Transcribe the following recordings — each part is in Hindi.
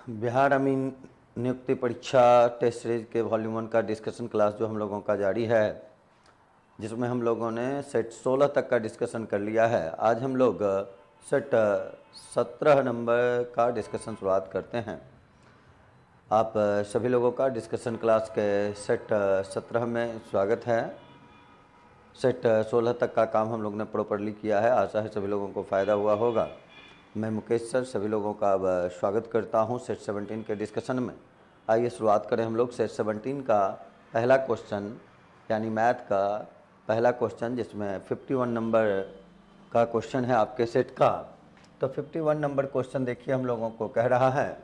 बिहार अमीन नियुक्ति परीक्षा टेस्ट सीरीज के वॉल्यूम 1 का डिस्कशन क्लास जो हम लोगों का जारी है, जिसमें हम लोगों ने सेट 16 तक का डिस्कशन कर लिया है। आज हम लोग सेट 17 नंबर का डिस्कशन शुरुआत करते हैं। आप सभी लोगों का डिस्कशन क्लास के सेट 17 में स्वागत है। सेट 16 तक का काम हम लोग ने प्रॉपरली किया है। आशा है सभी लोगों को फ़ायदा हुआ होगा। मैं मुकेश सर सभी लोगों का अब स्वागत करता हूं सेट 17 के डिस्कशन में। आइए शुरुआत करें हम लोग सेट 17 का पहला क्वेश्चन, यानी मैथ का पहला क्वेश्चन, जिसमें 51 नंबर का क्वेश्चन है आपके सेट का। तो 51 नंबर क्वेश्चन देखिए, हम लोगों को कह रहा है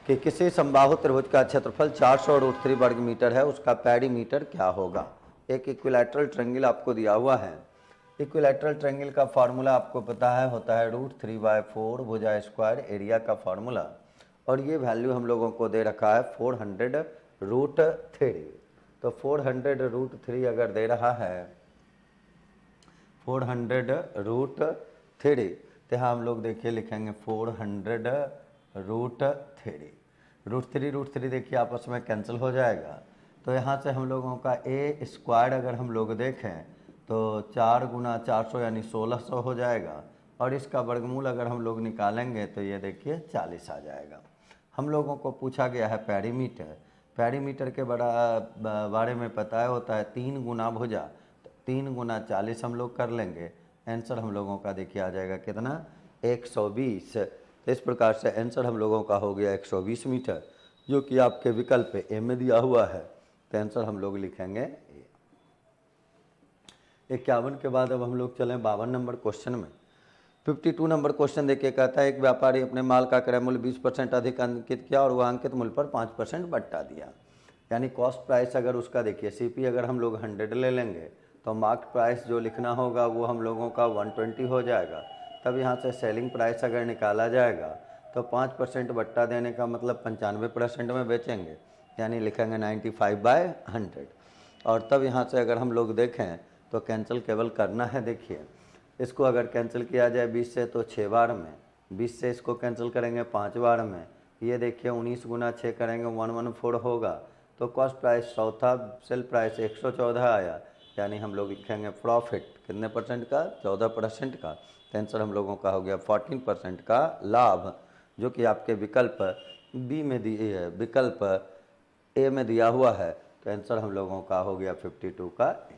कि किसी समबाहु त्रिभुज का क्षेत्रफल 400√3 वर्ग मीटर है, उसका पेरीमीटर क्या होगा। एक इक्विलैटरल ट्रायंगल आपको दिया हुआ है। इक्विलैटरल ट्रायंगल का फार्मूला आपको पता है, होता है √3/4 भुजा स्क्वायर एरिया का फार्मूला, और ये वैल्यू हम लोगों को दे रखा है 400√3। तो 400√3 अगर दे रहा है 400√3, तो यहाँ हम लोग देखिए लिखेंगे 400√3। √3 देखिए आपस में कैंसिल हो जाएगा। तो यहाँ से हम लोगों का ए स्क्वायर अगर हम लोग देखें तो 4 गुना 400 यानी 1600 हो जाएगा, और इसका वर्गमूल अगर हम लोग निकालेंगे तो ये देखिए 40 आ जाएगा। हम लोगों को पूछा गया है पेरीमीटर। पेरीमीटर के बारे में पता है, होता है 3 गुना भुजा, 3 गुना 40 हम लोग कर लेंगे। आंसर हम लोगों का देखिए आ जाएगा कितना, 120। तो इस प्रकार से आंसर हम लोगों का हो गया 120 मीटर, जो कि आपके विकल्प ए में दिया हुआ है। तो आंसर हम लोग लिखेंगे ए। 51 के बाद अब हम लोग चलें 52 नंबर क्वेश्चन में। 52 नंबर क्वेश्चन देखिए, कहता है एक व्यापारी अपने माल का क्रय मूल्य 20% अधिक अंकित किया और वह अंकित मूल्य पर 5% बट्टा दिया। यानी कॉस्ट प्राइस अगर उसका देखिए सीपी अगर हम लोग 100 ले लेंगे तो मार्केट प्राइस जो लिखना होगा वो हम लोगों का 120 हो जाएगा। तब यहाँ से सेलिंग प्राइस अगर निकाला जाएगा तो 5% बट्टा देने का मतलब 95% में बेचेंगे, यानी लिखेंगे 95/100। और तब यहाँ से अगर हम लोग देखें तो कैंसिल केवल करना है। देखिए इसको अगर कैंसिल किया जाए 20 से तो 6 बार में, 20 से इसको कैंसिल करेंगे 5 बार में, ये देखिए 19 गुना 6 करेंगे 114 होगा। तो कॉस्ट प्राइस 100 था, सेल प्राइस 114 आया, यानी हम लोग लिखेंगे प्रॉफिट कितने परसेंट का, 14% का। तो आंसर हम लोगों का हो गया 14% का लाभ, जो कि आपके विकल्प बी में दिए है, विकल्प ए में दिया हुआ है। तो आंसर हम लोगों का हो गया 52 का ए।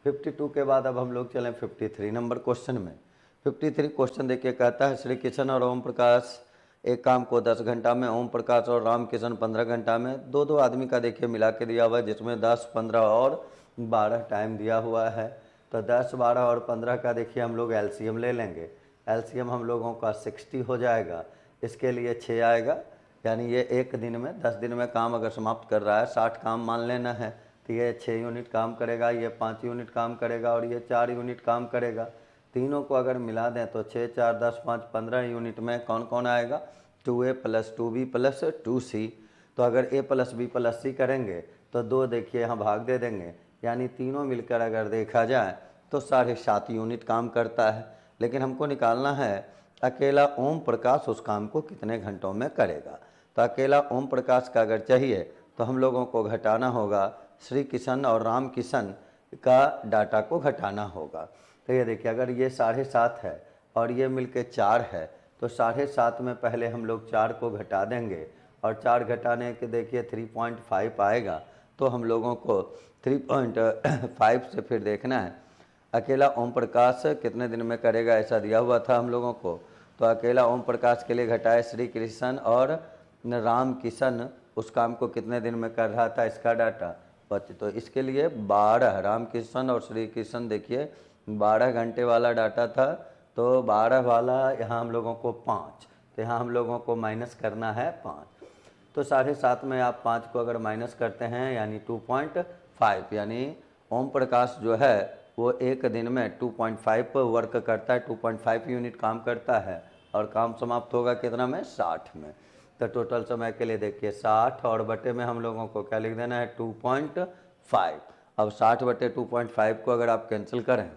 52 के बाद अब हम लोग चलें 53 नंबर क्वेश्चन में। 53 क्वेश्चन देखिए, कहता है श्री किशन और ओम प्रकाश एक काम को 10 घंटा में, ओम प्रकाश और राम किशन 15 घंटा में, दो आदमी का देखिए मिला के दिया हुआ है, जिसमें 10, 15 और 12 टाइम दिया हुआ है। तो 10, 12 और 15 का देखिए हम लोग एलसीएम ले लेंगे। एलसीएम हम लोगों का 60 हो जाएगा। इसके लिए 6 आएगा, यानी ये एक दिन में 10 दिन में काम अगर समाप्त कर रहा है, 60 काम मान लेना है, तो ये 6 यूनिट काम करेगा, ये 5 यूनिट काम करेगा और ये 4 यूनिट काम करेगा। तीनों को अगर मिला दें तो 6, 4, 10, 5, 15 यूनिट में कौन कौन आएगा, 2A + 2B + 2C। तो अगर A + B + C करेंगे तो 2 देखिए यहाँ भाग दे देंगे, यानी तीनों मिलकर अगर देखा जाए तो 7.5 यूनिट काम करता है। लेकिन हमको निकालना है अकेला ओम प्रकाश उस काम को कितने घंटों में करेगा। तो अकेला ओम प्रकाश का अगर चाहिए तो हम लोगों को घटाना होगा श्री किशन और राम किशन का डाटा को घटाना होगा। तो ये देखिए अगर ये 7.5 है और ये मिलके 4 है, तो 7.5 में पहले हम लोग 4 को घटा देंगे, और 4 घटाने के देखिए 3.5 आएगा। तो हम लोगों को 3.5 से फिर देखना है अकेला ओम प्रकाश कितने दिन में करेगा, ऐसा दिया हुआ था हम लोगों को। तो अकेला ओम प्रकाश के लिए घटाए श्री कृष्ण और राम किशन उस काम को कितने दिन में कर रहा था, इसका डाटा बच्चे। तो इसके लिए 12, राम किशन और श्री कृष्ण देखिए 12 घंटे वाला डाटा था, तो 12 वाला यहाँ हम लोगों को 5, तो यहाँ हम लोगों को माइनस करना है 5। तो 7.5 में आप 5 को अगर माइनस करते हैं यानी 2.5, यानी ओम प्रकाश जो है वो एक दिन में 2.5 पर वर्क करता है, 2.5 यूनिट काम करता है, और काम समाप्त होगा कितना में, 60 में। तो टोटल समय के लिए देखिए 60 और बटे में हम लोगों को क्या लिख देना है, 2.5। अब 60 बटे 2.5 को अगर आप कैंसिल करें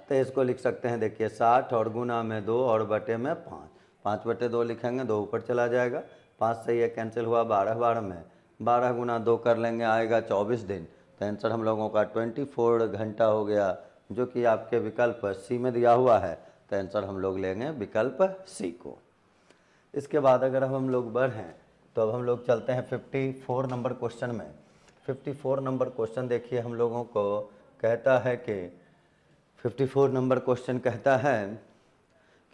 तो इसको लिख सकते हैं देखिए 60 और गुना में 2 और बटे में 5। 5/2 लिखेंगे, 2 ऊपर चला जाएगा, 5 से ये कैंसिल हुआ, 12 12 में 12 गुना 2 कर लेंगे, आएगा 24 दिन। तो आंसर हम लोगों का 24 घंटा हो गया, जो कि आपके विकल्प सी में दिया हुआ है। तो आंसर हम लोग लेंगे विकल्प सी को। इसके बाद अगर हम लोग बढ़ें तो अब हम लोग चलते हैं 54 नंबर क्वेश्चन में। 54 नंबर क्वेश्चन देखिए हम लोगों को कहता है कि 54 नंबर क्वेश्चन कहता है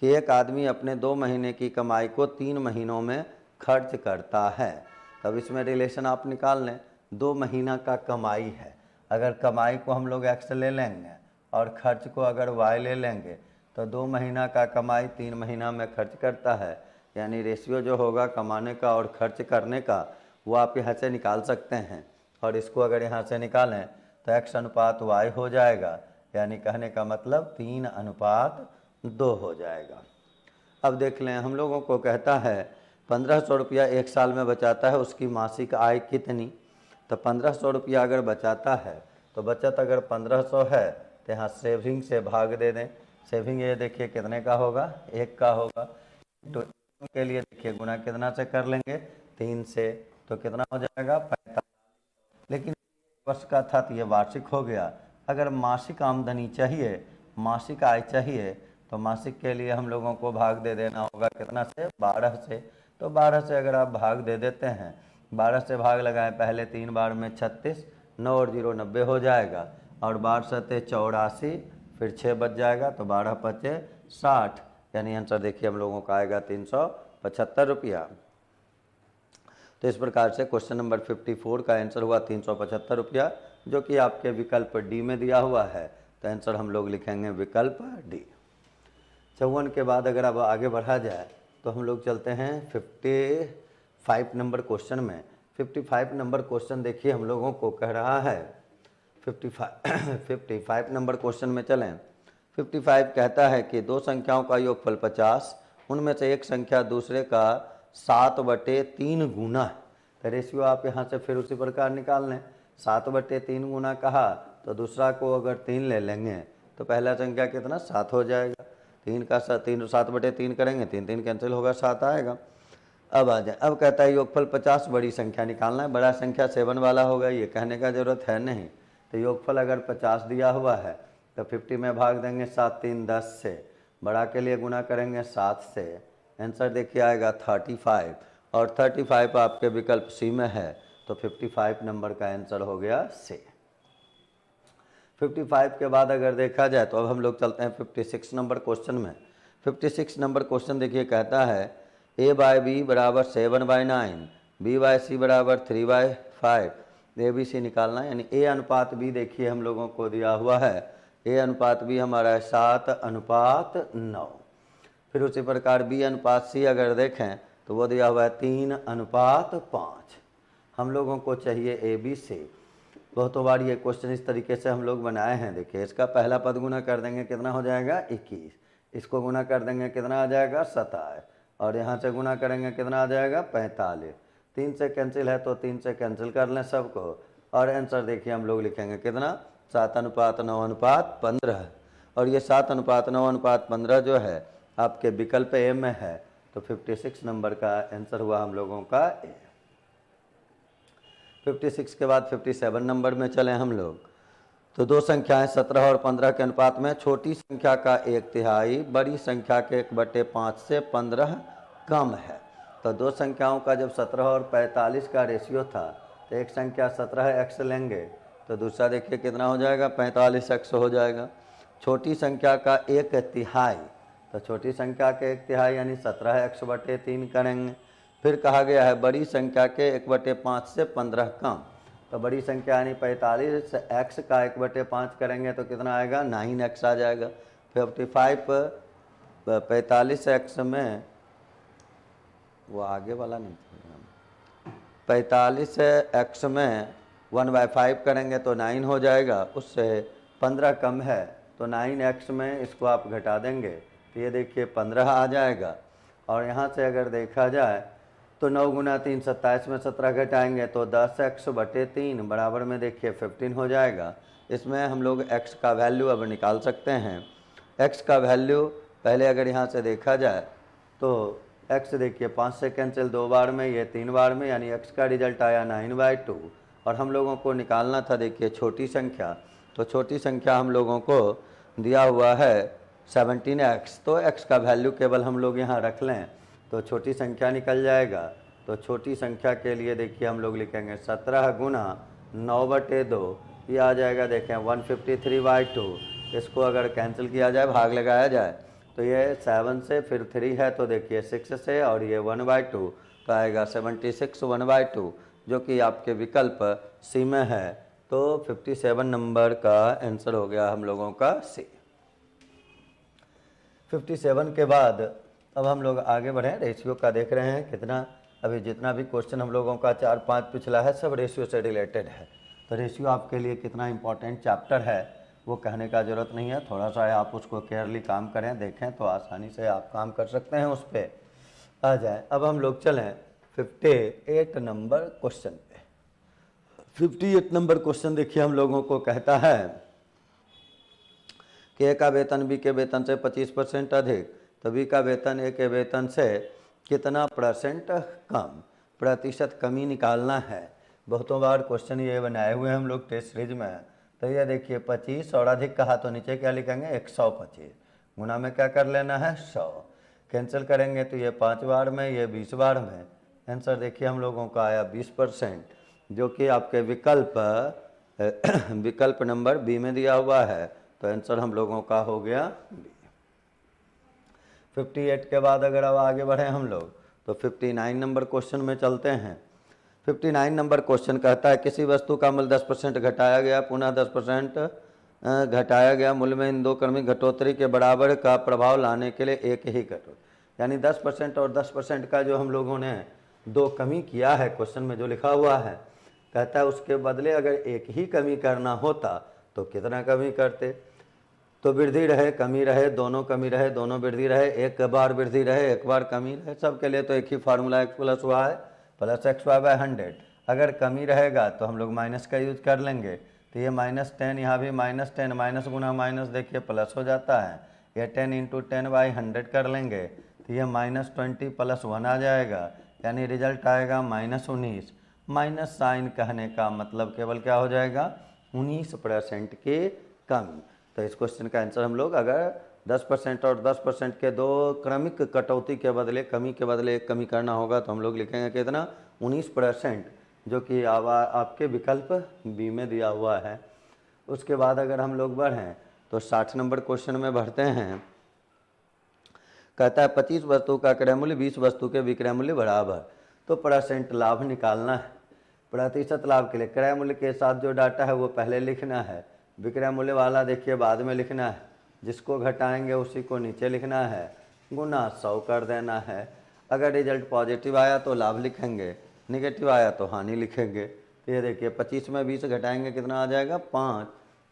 कि एक आदमी अपने 2 महीने की कमाई को 3 महीनों में खर्च करता है। तब इसमें रिलेशन आप निकाल लें, 2 महीना का कमाई है, अगर कमाई को हम लोग एक्स ले लेंगे और खर्च को अगर वाई ले लेंगे तो 2 महीना का कमाई 3 महीना में खर्च करता है, यानी रेशियो जो होगा कमाने का और खर्च करने का वो आप यहाँ से निकाल सकते हैं। और इसको अगर यहाँ से निकालें तो x अनुपात y हो जाएगा, यानी कहने का मतलब 3:2 हो जाएगा। अब देख लें, हम लोगों को कहता है 1500 रुपया 1 साल में बचाता है, उसकी मासिक आय कितनी। तो 1500 रुपया अगर बचाता है तो बचत अगर 1500 है तो यहाँ सेविंग से भाग दे दें। सेविंग ये देखिए कितने का होगा, 1 का होगा। तो के लिए देखिए गुना कितना से कर लेंगे, 3 से, तो कितना हो जाएगा 45। लेकिन वर्ष का था तो ये वार्षिक हो गया। अगर मासिक आमदनी चाहिए, मासिक आय चाहिए, तो मासिक के लिए हम लोगों को भाग दे देना होगा कितना से, 12 से। तो 12 से अगर आप भाग दे देते हैं, 12 से भाग लगाएं, पहले 3 बार में 36, 9 और 0 90 हो जाएगा, और 12 सते 84, फिर 6 बच जाएगा, तो 12 पचे 60, यानी आंसर देखिए हम लोगों का आएगा 375 रुपया। तो इस प्रकार से क्वेश्चन नंबर 54 का आंसर हुआ 375 रुपया, जो कि आपके विकल्प डी में दिया हुआ है। तो आंसर हम लोग लिखेंगे विकल्प डी। 54 के बाद अगर अब आगे बढ़ा जाए तो हम लोग चलते हैं 55 नंबर क्वेश्चन में। 55 नंबर क्वेश्चन देखिए हम लोगों को कह रहा है 55 नंबर क्वेश्चन में चलें। 55 कहता है कि 2 संख्याओं का योगफल 50, उनमें से एक संख्या दूसरे का 7/3 गुना है। तो रेशियो आप यहाँ से फिर उसी प्रकार निकाल लें, 7/3 गुना कहा तो दूसरा को अगर 3 ले लेंगे तो पहला संख्या कितना 7 हो जाएगा। 3 का 7/3 करेंगे, 3 3 कैंसिल होगा, 7 आएगा। अब आ जाए, अब कहता है योगफल 50, बड़ी संख्या निकालना है। बड़ा संख्या 7 वाला होगा, ये कहने का जरूरत है नहीं। तो योगफल अगर 50 दिया हुआ है तो 50 में भाग देंगे 7 3 10 से, बड़ा के लिए गुना करेंगे 7 से, आंसर देखिए आएगा 35, और 35 आपके विकल्प सी में है। तो 55 नंबर का आंसर हो गया सी। 55 के बाद अगर देखा जाए तो अब हम लोग चलते हैं 56 नंबर क्वेश्चन में। 56 नंबर क्वेश्चन देखिए कहता है a/b बराबर 7/9, b/c बराबर 3/5, ABC निकालना है। यानी a अनुपात b देखिए हम लोगों को दिया हुआ है, a अनुपात b हमारा है 7:9। फिर उसी प्रकार b अनुपात c अगर देखें तो वो दिया हुआ है 3:5। हम लोगों को चाहिए ABC। बहुत बार ये क्वेश्चन इस तरीके से हम लोग बनाए हैं। देखिए इसका पहला पद गुना कर देंगे कितना हो जाएगा 21, इसको गुना कर देंगे कितना आ जाएगा 27, और यहाँ से गुना करेंगे कितना आ जाएगा 45। 3 से कैंसिल है तो 3 से कैंसिल कर लें सबको, और आंसर देखिए हम लोग लिखेंगे कितना 7:9:15। और ये 7:9:15 जो है आपके विकल्प ए में है। तो 56 नंबर का आंसर हुआ हम लोगों का ए। 56 के बाद 57 नंबर में चलें हम लोग। तो 2 संख्याएं 17 और 15 के अनुपात में छोटी संख्या का 1/3 बड़ी संख्या के 1/5 से 15 कम है। तो 2 संख्याओं का जब 17 और 45 का रेशियो था तो एक संख्या 17x लेंगे तो दूसरा देखिए कितना हो जाएगा 45x हो जाएगा। छोटी संख्या का 1/3, तो छोटी संख्या के 1/3 यानी 17x/3 करेंगे। फिर कहा गया है बड़ी संख्या के 1/5 से 15 कम, तो बड़ी संख्या यानी 45, x का 1/5 करेंगे तो कितना आएगा 9x आ जाएगा। 45x में वो आगे वाला नहीं, 45x में 1/5 करेंगे तो 9 हो जाएगा, उससे 15 कम है तो 9x में इसको आप घटा देंगे तो ये देखिए 15 आ जाएगा। और यहाँ से अगर देखा जाए तो 9 गुना 3 27 में 17 घटाएंगे तो 10x/3 बराबर में देखिए 15 हो जाएगा। इसमें हम लोग x का वैल्यू अब निकाल सकते हैं। x का वैल्यू पहले अगर यहाँ से देखा जाए तो x देखिए 5 से कैंसिल 2 बार में, ये 3 बार में, यानी x का रिजल्ट आया 9/2। और हम लोगों को निकालना था देखिए छोटी संख्या, तो छोटी संख्या हम लोगों को दिया हुआ है 17x, तो x का वैल्यू केवल हम लोग यहाँ रख लें तो छोटी संख्या निकल जाएगा। तो छोटी संख्या के लिए देखिए हम लोग लिखेंगे 17 गुना 9/2, ये आ जाएगा देखें 153/2। इसको अगर कैंसिल किया जाए, भाग लगाया जाए, तो ये 7 से फिर 3 है तो देखिए 6 से, और ये 1/2 तो आएगा 76 1/2, जो कि आपके विकल्प सी में है। तो 57 नंबर का आंसर हो गया हम लोगों का सी। 57 के बाद अब हम लोग आगे बढ़ें, रेशियो का देख रहे हैं कितना। अभी जितना भी क्वेश्चन हम लोगों का 4-5 पिछला है सब रेशियो से रिलेटेड है। तो रेशियो आपके लिए कितना इंपॉर्टेंट चैप्टर है वो कहने का ज़रूरत नहीं है, थोड़ा सा आप उसको केयरली काम करें, देखें तो आसानी से आप काम कर सकते हैं उस पर आ जाए। अब हम लोग चलें 58 नंबर क्वेश्चन पे। 58 नंबर क्वेश्चन देखिए हम लोगों को कहता है कि ए का वेतन बी के वेतन से 25% अधिक, तो बी का वेतन ए के वेतन से कितना % कम, प्रतिशत कमी निकालना है। बहुतों बार क्वेश्चन ये बनाए हुए हैं हम लोग टेस्ट सीरीज में। तो ये देखिए 25 और अधिक कहा तो नीचे क्या लिखेंगे 125, गुना में क्या कर लेना है 100, कैंसिल करेंगे तो ये 5 बार में, ये 20 बार में। आंसर देखिए हम लोगों का आया 20%, जो कि आपके विकल्प नंबर बी में दिया हुआ है। तो आंसर हम लोगों का हो गया बी। 58 के बाद अगर अब आगे बढ़े हम लोग तो 59 नंबर क्वेश्चन में चलते हैं। 59 नंबर क्वेश्चन कहता है किसी वस्तु का मूल्य 10% घटाया गया, पुनः 10% घटाया गया मूल्य में इन दो क्रमिक घटोतरी के बराबर का प्रभाव लाने के लिए एक ही घटोतरी, यानी 10% और 10% का जो हम लोगों ने दो कमी किया है क्वेश्चन में जो लिखा हुआ है, कहता है उसके बदले अगर एक ही कमी करना होता तो कितना कमी करते। तो वृद्धि रहे कमी रहे, दोनों कमी रहे दोनों वृद्धि रहे, एक बार वृद्धि रहे एक बार कमी रहे, सबके लिए तो एक ही फार्मूला x + y + xy/100। अगर कमी रहेगा तो हम लोग माइनस का यूज कर लेंगे, तो ये -10, यहाँ भी -10, माइनस गुना माइनस देखिए प्लस हो जाता है, ये 10 × 10/100 कर लेंगे तो ये -20 + 1 आ जाएगा, यानी रिजल्ट आएगा -19। माइनस साइन कहने का मतलब केवल क्या हो जाएगा 19% की कमी। तो इस क्वेश्चन का आंसर हम लोग अगर 10% और 10% के दो क्रमिक कटौती के बदले कमी के बदले एक कमी करना होगा तो हम लोग लिखेंगे कितना 19%, जो कि आपके विकल्प बी में दिया हुआ है। उसके बाद अगर हम लोग बढ़ें तो 60 नंबर क्वेश्चन में बढ़ते हैं। कहता है 25 वस्तु का क्रय मूल्य 20 वस्तु के विक्रय मूल्य बराबर, तो % लाभ निकालना है। प्रतिशत लाभ के लिए क्रय मूल्य के साथ जो डाटा है वो पहले लिखना है, विक्रय मूल्य वाला देखिए बाद में लिखना है, जिसको घटाएंगे उसी को नीचे लिखना है, गुना 100 कर देना है। अगर रिजल्ट पॉजिटिव आया तो लाभ लिखेंगे, नेगेटिव आया तो हानि लिखेंगे। तो ये देखिए 25 में 20 घटाएंगे कितना आ जाएगा 5,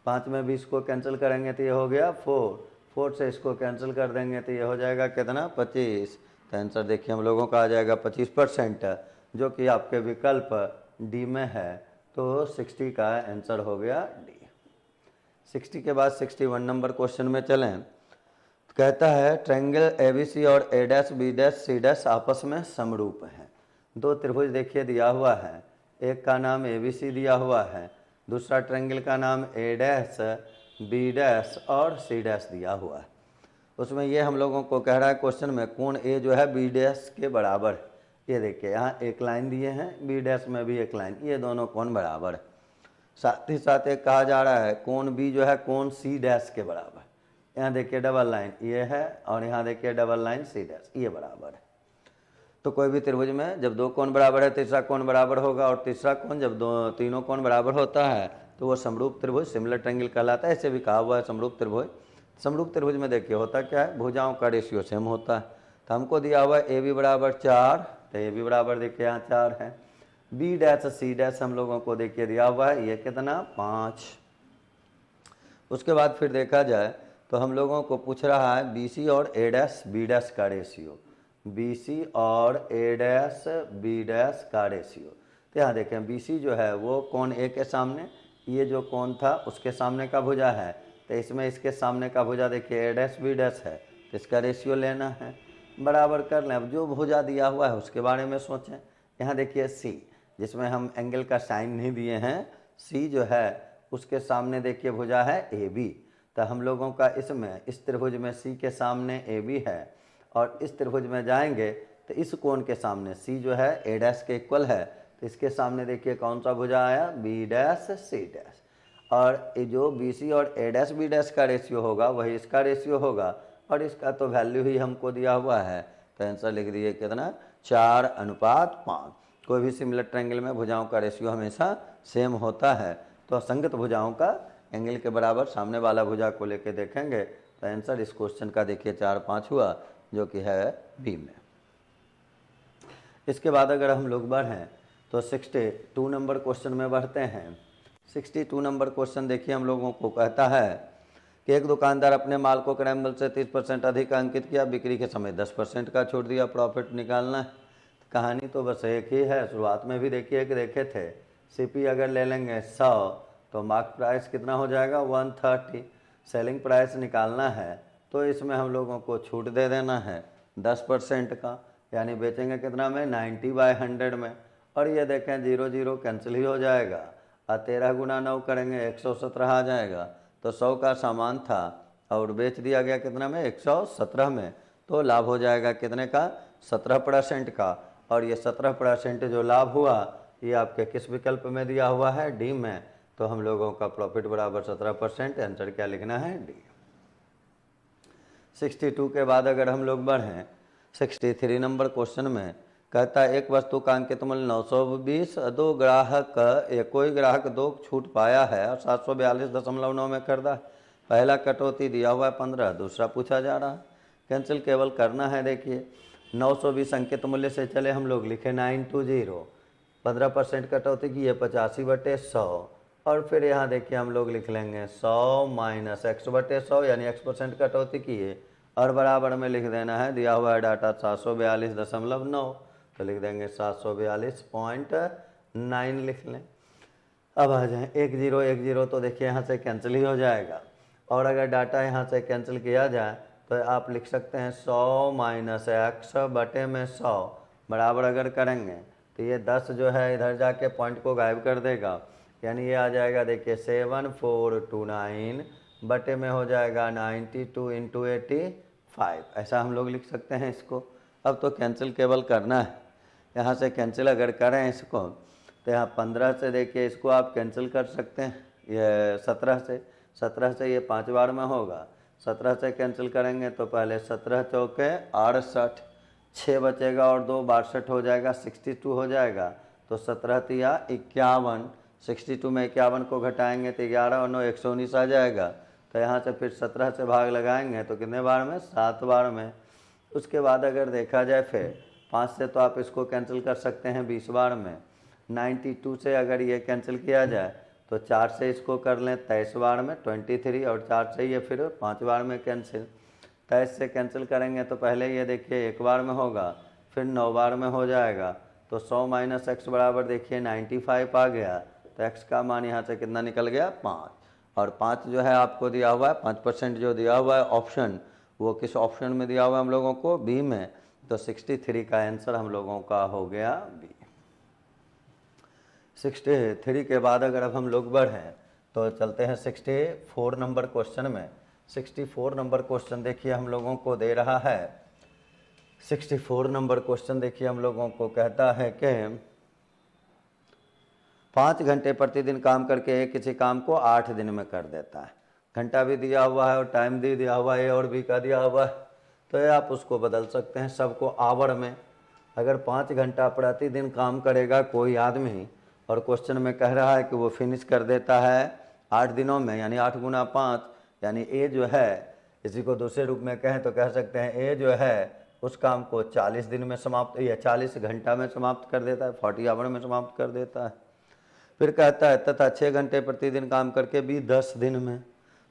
5 में 20 को कैंसिल करेंगे तो ये हो गया 4, 4 से इसको कैंसिल कर देंगे तो ये हो जाएगा कितना 25। तो आंसर देखिए हम लोगों का आ जाएगा 25%, जो कि आपके विकल्प डी में है। तो 60 का आंसर हो गया डी। 60 के बाद 61 नंबर क्वेश्चन में चलें। कहता है ट्रायंगल ABC और A', B', C' आपस में समरूप हैं। दो त्रिभुज देखिए दिया हुआ है, एक का नाम ABC दिया हुआ है, दूसरा ट्रायंगल का नाम A', B' और C' दिया हुआ है। उसमें ये हम लोगों को कह रहा है क्वेश्चन में कोण A जो है B' के बराबर है। ये देखिए यहाँ एक लाइन दिए हैं, B' में भी एक लाइन, ये दोनों कोण बराबर है। साथ ही साथ एक कहा जा रहा है कोण B जो है कोण C' के बराबर। यहाँ देखिए डबल लाइन ये है और यहाँ देखिए डबल लाइन C', ये बराबर है। तो कोई भी त्रिभुज में जब दो कोण बराबर है तीसरा कोण बराबर होगा, और तीसरा कोण जब तीनों कोण बराबर होता है तो वो समरूप त्रिभुज सिमिलर ट्रायंगल कहलाता है। ऐसे भी कहा हुआ है समरूप त्रिभुज। समरूप त्रिभुज में देखिए होता क्या है, भुजाओं का रेशियो सेम होता है। तो हमको दिया हुआ है AB बराबर 4, तो AB बराबर देखिए यहाँ 4 है। B', C' हम लोगों को देखिए दिया हुआ है, ये कितना 5। उसके बाद फिर देखा जाए तो हम लोगों को पूछ रहा है BC और A', B' का रेशियो, BC और A', B' का रेशियो। तो यहाँ देखें BC जो है वो कोण A के सामने, ये जो कोण था उसके सामने का भुजा है, तो इसमें इसके सामने का भुजा देखिए A', B' है, तो इसका रेशियो लेना है। बराबर कर लें। अब जो भुजा दिया हुआ है उसके बारे में सोचें। यहाँ देखिए सी, जिसमें हम एंगल का साइन नहीं दिए हैं, सी जो है उसके सामने देखिए भुजा है ए बी। तो हम लोगों का इसमें इस त्रिभुज में सी के सामने ए बी है, और इस त्रिभुज में जाएंगे तो इस कोण के सामने सी जो है ए डैश के इक्वल है, तो इसके सामने देखिए कौन सा भुजा आया, बी डैश सी डैश। और ये जो बी सी और ए डैश बी डैश का रेशियो होगा वही इसका रेशियो होगा, और इसका तो वैल्यू ही हमको दिया हुआ है। तो आंसर लिख दिए कितना, 4:5। कोई भी सिमिलर ट्रायंगल में भुजाओं का रेशियो हमेशा सेम होता है। तो असंगत भुजाओं का एंगल के बराबर सामने वाला भुजा को लेके देखेंगे तो आंसर इस क्वेश्चन का देखिए 4:5 हुआ, जो कि है बी में। इसके बाद अगर हम लोग बढ़ें तो 62 नंबर क्वेश्चन में बढ़ते हैं। 62 नंबर क्वेश्चन देखिए हम लोगों को कहता है कि एक दुकानदार अपने माल को क्रैम्बल से 30% अधिक अंकित किया, बिक्री के समय 10% का छोड़ दिया, प्रॉफिट निकालना है। कहानी तो बस एक ही है, शुरुआत में भी देखिए कि देखे थे, सीपी अगर ले लेंगे 100 तो मार्क प्राइस कितना हो जाएगा 130, सेलिंग प्राइस निकालना है तो इसमें हम लोगों को छूट दे देना है 10% का, यानी बेचेंगे कितना में 90/100 में। और ये देखें 0 0 कैंसिल ही हो जाएगा, और 13 × 9 करेंगे 117 आ जाएगा। तो 100 का सामान था और बेच दिया गया कितना में, 117 में, तो लाभ हो जाएगा कितने का, 17% का। और ये 17% जो लाभ हुआ ये आपके किस विकल्प में दिया हुआ है, डी में। तो हम लोगों का प्रॉफिट बराबर 17%, आंसर क्या लिखना है, डी। 62 के बाद अगर हम लोग बढ़ें 63 नंबर क्वेश्चन में कहता है एक वस्तु का अंकित मूल्य 920, कोई ग्राहक 2 छूट पाया है और 742.9 में खरीदा। पहला कटौती दिया हुआ है 15, दूसरा पूछा जा रहा है, कैंसिल केवल करना है। देखिए 920 अंकित मूल्य से चले हम लोग लिखे 920, 15% कटौती की है 85/100, और फिर यहाँ देखिए हम लोग लिख लेंगे 100 - x/100, यानी x% कटौती की है, और बराबर में लिख देना है, दिया हुआ है डाटा 742.9, तो लिख देंगे 742.9 लिख लें। अब आ जाए 10 10, तो देखिए यहाँ से कैंसिल ही हो जाएगा, और अगर डाटा यहाँ से कैंसिल किया जाए तो आप लिख सकते हैं 100 - x/100 बराबर अगर करेंगे तो ये 10 जो है इधर जाके पॉइंट को गायब कर देगा, यानी ये आ जाएगा देखिए 7429 बटे में हो जाएगा 92 × 85, ऐसा हम लोग लिख सकते हैं इसको। अब तो कैंसिल केवल करना है, यहाँ से कैंसिल अगर करें इसको तो यहाँ 15 से देखिए इसको आप कैंसिल कर सकते हैं, ये 17 से ये 5 बार में होगा, 17 से कैंसिल करेंगे तो पहले 17 चौके 68, 6 बचेगा और 2 62 हो जाएगा, 62 हो जाएगा। तो 17 तिया 51, 62 में 51 को घटाएंगे तो 11 और 9 119 आ जाएगा। तो यहाँ से फिर 17 से भाग लगाएंगे तो कितने बार में, 7 बार में। उसके बाद अगर देखा जाए फिर 5 से तो आप इसको कैंसिल कर सकते हैं 20 बार में, 92 से अगर ये कैंसिल किया जाए तो 4 से इसको कर लें 23 बार में 23, और 4 से ये फिर 5 बार में कैंसिल। 23 से कैंसिल करेंगे तो पहले ये देखिए 1 बार में होगा, फिर 9 बार में हो जाएगा। तो 100 - x बराबर देखिए 95 आ गया, तो x का मान यहाँ से कितना निकल गया, 5। और 5 जो है आपको दिया हुआ है 5% जो दिया हुआ है ऑप्शन, वो किस ऑप्शन में दिया हुआ है हम लोगों को, बी में। तो 63 का आंसर हम लोगों का हो गया बी। 63 के बाद अगर अब हम लोग बढ़ें तो चलते हैं 64 नंबर क्वेश्चन में। 64 नंबर क्वेश्चन देखिए हम लोगों को दे रहा है, 64 नंबर क्वेश्चन देखिए हम लोगों को कहता है कि 5 घंटे प्रतिदिन काम करके किसी काम को 8 दिन में कर देता है। घंटा भी दिया हुआ है और टाइम भी दिया हुआ है, और भी का दिया हुआ है, तो ये आप उसको बदल सकते हैं सबको आवर में। अगर 5 घंटा प्रतिदिन काम करेगा कोई आदमी और क्वेश्चन में कह रहा है कि वो फिनिश कर देता है 8 दिनों में, यानी 8 × 5, यानी ए जो है, इसी को दूसरे रूप में कहें तो कह सकते हैं ए जो है उस काम को 40 दिन में समाप्त या 40 घंटा में समाप्त कर देता है, 40 आवर में समाप्त कर देता है। फिर कहता है तथा 6 घंटे प्रतिदिन काम करके बी 10 दिन में,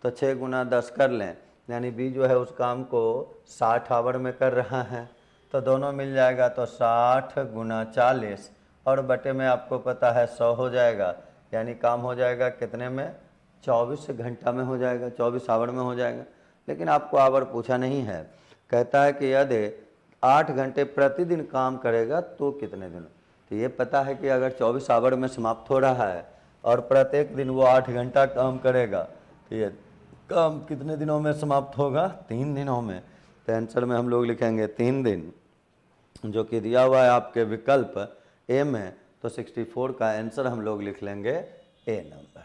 तो 6 × 10 कर लें, यानी बी जो है उस काम को 60 आवर में कर रहा है, तो दोनों मिल जाएगा तो 60 × 40, और बटे में आपको पता है 100 हो जाएगा, यानी काम हो जाएगा कितने में, 24 घंटा में हो जाएगा, 24 आवर में हो जाएगा। लेकिन आपको आवर पूछा नहीं है, कहता है कि यदि 8 घंटे प्रतिदिन काम करेगा तो कितने दिन। तो ये पता है कि अगर 24 आवर में समाप्त हो रहा है और प्रत्येक दिन वो 8 घंटा काम करेगा तो ये काम कितने दिनों में समाप्त होगा, 3 दिनों में। तो आंसर में हम लोग लिखेंगे 3 दिन, जो कि दिया हुआ है आपके विकल्प ए में। तो 64 का आंसर हम लोग लिख लेंगे ए नंबर।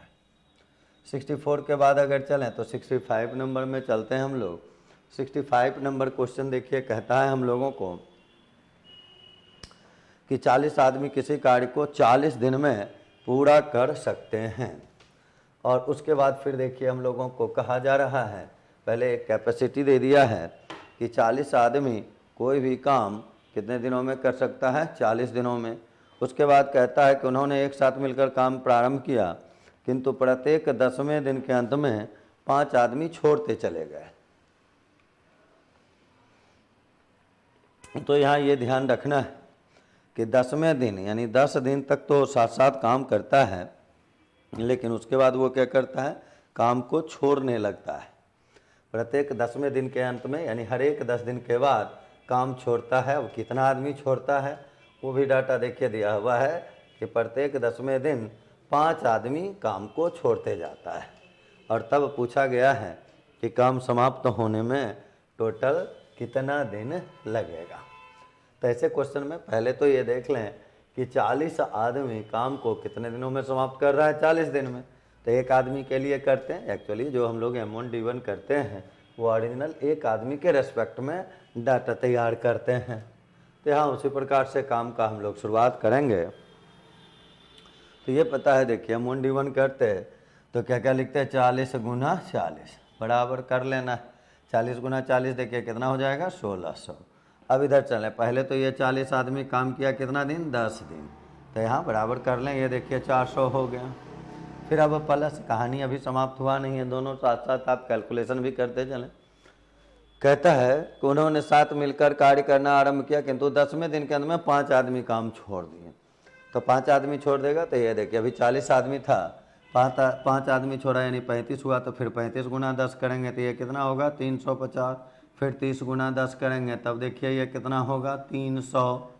64 के बाद अगर चलें तो 65 नंबर में चलते हैं हम लोग। 65 नंबर क्वेश्चन देखिए, कहता है हम लोगों को कि 40 आदमी किसी कार्य को 40 दिन में पूरा कर सकते हैं। और उसके बाद फिर देखिए हम लोगों को कहा जा रहा है, पहले एक कैपेसिटी दे दिया है कि 40 आदमी कोई भी काम कितने दिनों में कर सकता है, 40 दिनों में। उसके बाद कहता है कि उन्होंने एक साथ मिलकर काम प्रारंभ किया, किंतु प्रत्येक 10वें दिन के अंत में 5 आदमी छोड़ते चले गए। तो यहाँ ये ध्यान रखना है कि 10वें दिन यानी 10 दिन तक तो साथ साथ काम करता है, लेकिन उसके बाद वो क्या करता है, काम को छोड़ने लगता है। प्रत्येक 10वें दिन के अंत में यानी हर एक 10 दिन के बाद काम छोड़ता है। वो कितना आदमी छोड़ता है वो भी डाटा देखिए दिया हुआ है कि प्रत्येक 10वें दिन 5 आदमी काम को छोड़ते जाता है। और तब पूछा गया है कि काम समाप्त होने में टोटल कितना दिन लगेगा। तो ऐसे क्वेश्चन में पहले तो ये देख लें कि 40 आदमी काम को कितने दिनों में समाप्त कर रहा है, 40 दिन में। तो एक आदमी के लिए करते हैं, एक्चुअली जो हम लोग M1 D1 करते हैं वो ओरिजिनल एक आदमी के रेस्पेक्ट में डाटा तैयार करते हैं। तो यहाँ उसी प्रकार से काम का हम लोग शुरुआत करेंगे। तो ये पता है देखिए M1 D1 करते हैं तो क्या क्या लिखते हैं, 40 गुना 40 बराबर कर लेना। 40 गुना 40 देखिए कितना हो जाएगा, 1600। अब इधर चलें, पहले तो ये 40 आदमी काम किया कितना दिन, 10 दिन। तो यहाँ बराबर कर लें, ये देखिए 400 हो गया। फिर अब प्लस, कहानी अभी समाप्त हुआ नहीं है, दोनों साथ साथ आप कैलकुलेशन भी करते चलें। कहता है कि उन्होंने साथ मिलकर कार्य करना आरंभ किया, किंतु 10वें दिन के अंत में 5 आदमी काम छोड़ दिए। तो 5 आदमी छोड़ देगा तो ये देखिए अभी 40 आदमी था, 5 आदमी छोड़ा यानी 35 हुआ। तो फिर 35 गुना 10 करेंगे तो ये कितना होगा, 350। फिर 30 गुना 10 करेंगे तब देखिए ये कितना होगा, 300।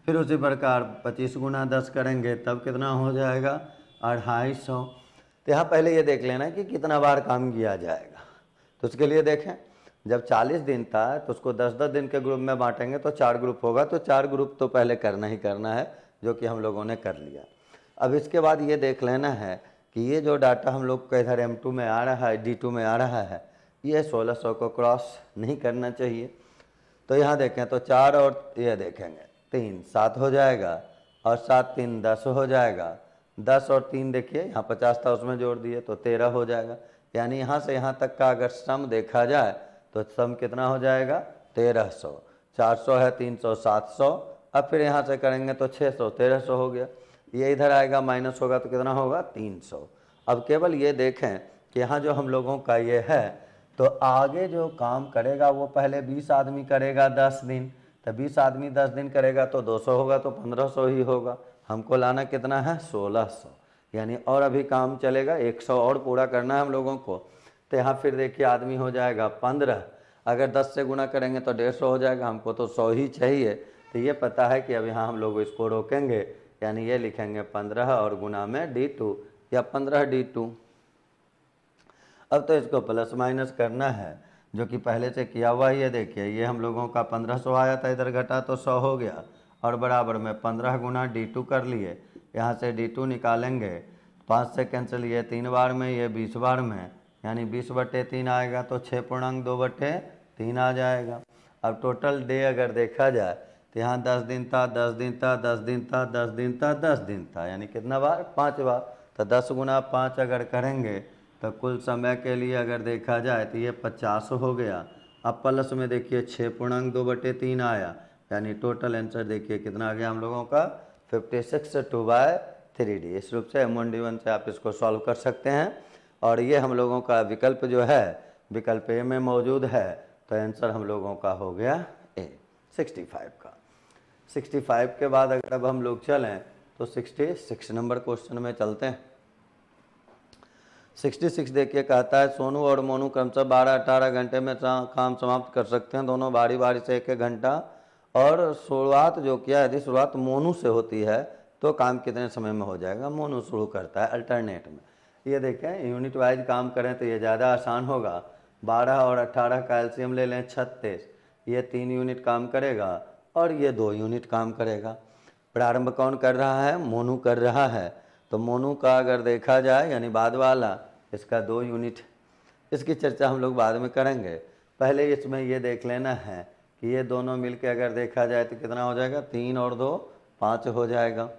फिर उसी प्रकार 25 गुना 10 करेंगे तब कितना हो जाएगा, 250। तो यहाँ पहले ये देख लेना कि कितना बार काम किया जाएगा। तो उसके लिए देखें, जब 40 दिन था तो उसको 10-10 दिन के ग्रुप में बांटेंगे तो 4 ग्रुप होगा। तो 4 ग्रुप तो पहले करना ही करना है, जो कि हम लोगों ने कर लिया। अब इसके बाद ये देख लेना है कि ये जो डाटा हम लोग का इधर M2 में आ रहा है, D2 में आ रहा है, ये 1600 को क्रॉस नहीं करना चाहिए। तो यहाँ देखें तो 4 और ये देखेंगे 3 7 हो जाएगा, और 7 3 10 हो जाएगा। 10 और 3 देखिए यहाँ 50 था उसमें जोड़ दिए तो 13 हो जाएगा। यानी यहाँ से यहाँ तक का अगर सम देखा जाए तो सम कितना हो जाएगा, 1300। 400 है, 300 700। अब फिर यहाँ से करेंगे तो 600 1300 हो गया। ये इधर आएगा माइनस होगा तो कितना होगा, 300। अब केवल ये देखें कि यहाँ जो हम लोगों का ये है, तो आगे जो काम करेगा वो पहले 20 आदमी करेगा 10 दिन। तो 20 आदमी 10 दिन करेगा तो 200 होगा, तो 1500 ही होगा। हमको लाना कितना है, 1600। यानी और अभी काम चलेगा, 100 और पूरा करना है हम लोगों को। तो यहाँ फिर देखिए आदमी हो जाएगा 15। अगर 10 से गुना करेंगे तो 150 हो जाएगा, हमको तो 100 ही चाहिए। तो ये पता है कि अब यहाँ हम लोग इसको रोकेंगे, यानी ये लिखेंगे 15 और गुना में D2 या 15 D2। अब तो इसको प्लस माइनस करना है, जो कि पहले से किया हुआ ही है। देखिए ये हम लोगों का 1500 आया था, इधर घटा तो 100 हो गया, और बराबर में 15 गुना D2 कर लिए। यहाँ से D2 निकालेंगे, 5 से कैंसिल, ये 3 बार में, ये 20 बार में, यानी 20/3 आएगा। तो 6.2/3 आ जाएगा। अब टोटल डे अगर देखा जाए तो यहाँ 10 दिन था, 10 दिन था, 10 दिन था, 10 दिन था, 10 दिन था, यानी कितना बार, 5 बार। तो 10 गुना 5 अगर करेंगे तो कुल समय के लिए अगर देखा जाए तो ये 50 हो गया। अब प्लस में देखिए 6.2/3 आया, यानी टोटल आंसर देखिए कितना आ गया हम लोगों का, 56 2/3D। इस रूप से M1 D1 से आप इसको सॉल्व कर सकते हैं। और ये हम लोगों का विकल्प जो है, विकल्प ए में मौजूद है। तो आंसर हम लोगों का हो गया ए, 65 का। 65 के बाद अगर अब हम लोग चलें तो 66 नंबर क्वेश्चन में चलते हैं। 66 देखिए कहता है सोनू और मोनू क्रमशः 12-18 घंटे में काम समाप्त कर सकते हैं। दोनों बारी बारी से 1-1 घंटा और शुरुआत जो किया, यदि शुरुआत मोनू से होती है तो काम कितने समय में हो जाएगा, मोनू शुरू करता है अल्टरनेट में। ये देखें यूनिट वाइज काम करें तो ये ज़्यादा आसान होगा। 12 और 18 का एलसीएम ले लें 36, ये 3 यूनिट काम करेगा और ये 2 यूनिट काम करेगा। प्रारंभ कौन कर रहा है, मोनू कर रहा है, तो मोनू का अगर देखा जाए यानी बाद वाला, इसका 2 यूनिट। इसकी चर्चा हम लोग बाद में करेंगे, पहले इसमें ये देख लेना है कि ये दोनों मिलके अगर देखा जाए तो कितना हो जाएगा, 3 और 2 5 हो जाएगा।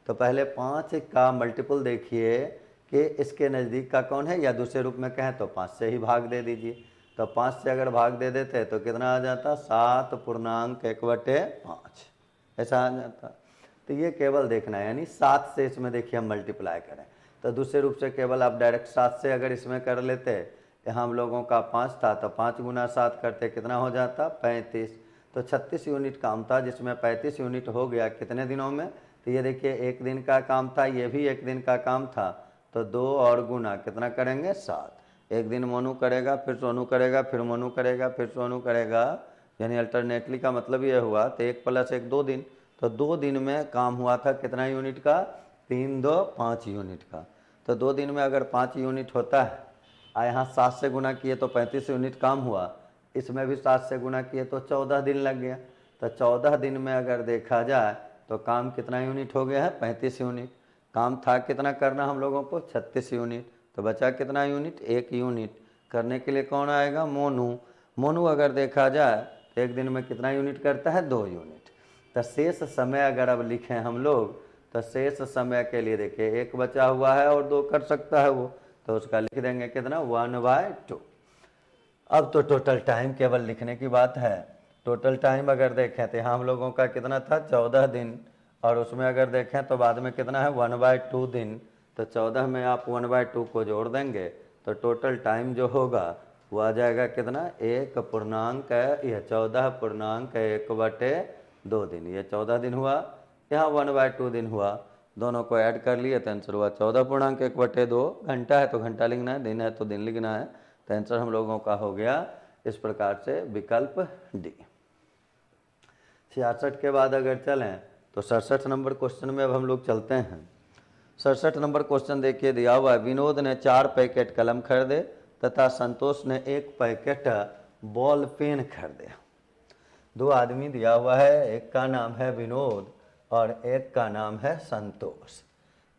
तो पहले 5 का मल्टीपल देखिए कि इसके नज़दीक का कौन है, या दूसरे रूप में कहें तो 5 से ही भाग दे दीजिए। तो 5 से अगर भाग दे देते तो कितना आ जाता, 7.1/5 ऐसा आ जाता। तो ये केवल देखना है, यानी 7 से इसमें देखिए हम मल्टीप्लाई करें तो दूसरे रूप से केवल आप डायरेक्ट 7 से अगर इसमें कर लेते, यहाँ हम लोगों का 5 था तो 5 गुना 7 करते कितना हो जाता, 35। तो 36 यूनिट काम था जिसमें 35 यूनिट हो गया कितने दिनों में, तो ये देखिए 1 दिन का काम था, ये भी 1 दिन का काम था, तो 2 और गुना कितना करेंगे, 7। 1 दिन मोनू करेगा, फिर सोनू करेगा, फिर मोनू करेगा, फिर सोनू करेगा, यानी अल्टरनेटली का मतलब ये हुआ तो 1 + 1 2 दिन। तो 2 दिन में काम हुआ था कितना यूनिट का, 3 2 5 यूनिट का। तो 2 दिन में अगर 5 यूनिट होता है, यहाँ 7 से गुना किए तो 35 यूनिट काम हुआ, इसमें भी 7 से गुना किए तो 14 दिन लग गया। तो 14 दिन में अगर देखा जाए तो काम कितना यूनिट हो गया है, 35 यूनिट। काम था कितना करना हम लोगों को, 36 यूनिट। तो बचा कितना यूनिट, 1 यूनिट। करने के लिए कौन आएगा, मोनू। मोनू अगर देखा जाए तो 1 दिन में कितना यूनिट करता है, 2 यूनिट। तो शेष समय अगर अब लिखें हम लोग तो शेष समय के लिए देखिए 1 बचा हुआ है और 2 कर सकता है वो, तो उसका लिख देंगे कितना, 1/2। अब तो टोटल टाइम केवल लिखने की बात है। टोटल टाइम अगर देखें तो यहाँ हम लोगों का कितना था, 14 दिन, और उसमें अगर देखें तो बाद में कितना है, 1/2 दिन। तो 14 में आप 1/2 को जोड़ देंगे तो टोटल टाइम जो होगा वो आ जाएगा कितना, 14.1/2 दिन। ये 14 दिन हुआ, यहाँ 1/2 दिन हुआ, दोनों को ऐड कर लिए तो आंसर हुआ 14.1/2। घंटा है तो घंटा लिखना है, दिन है तो दिन लिखना है। तो आंसर हम लोगों का हो गया इस प्रकार से विकल्प डी। 66 के बाद अगर चलें तो 67 नंबर क्वेश्चन में अब हम लोग चलते हैं। 67 नंबर क्वेश्चन देखिए दिया हुआ है, विनोद ने 4 पैकेट कलम खरीदे तथा संतोष ने 1 पैकेट बॉल पेन खरीदे। 2 आदमी दिया हुआ है, एक का नाम है विनोद और एक का नाम है संतोष।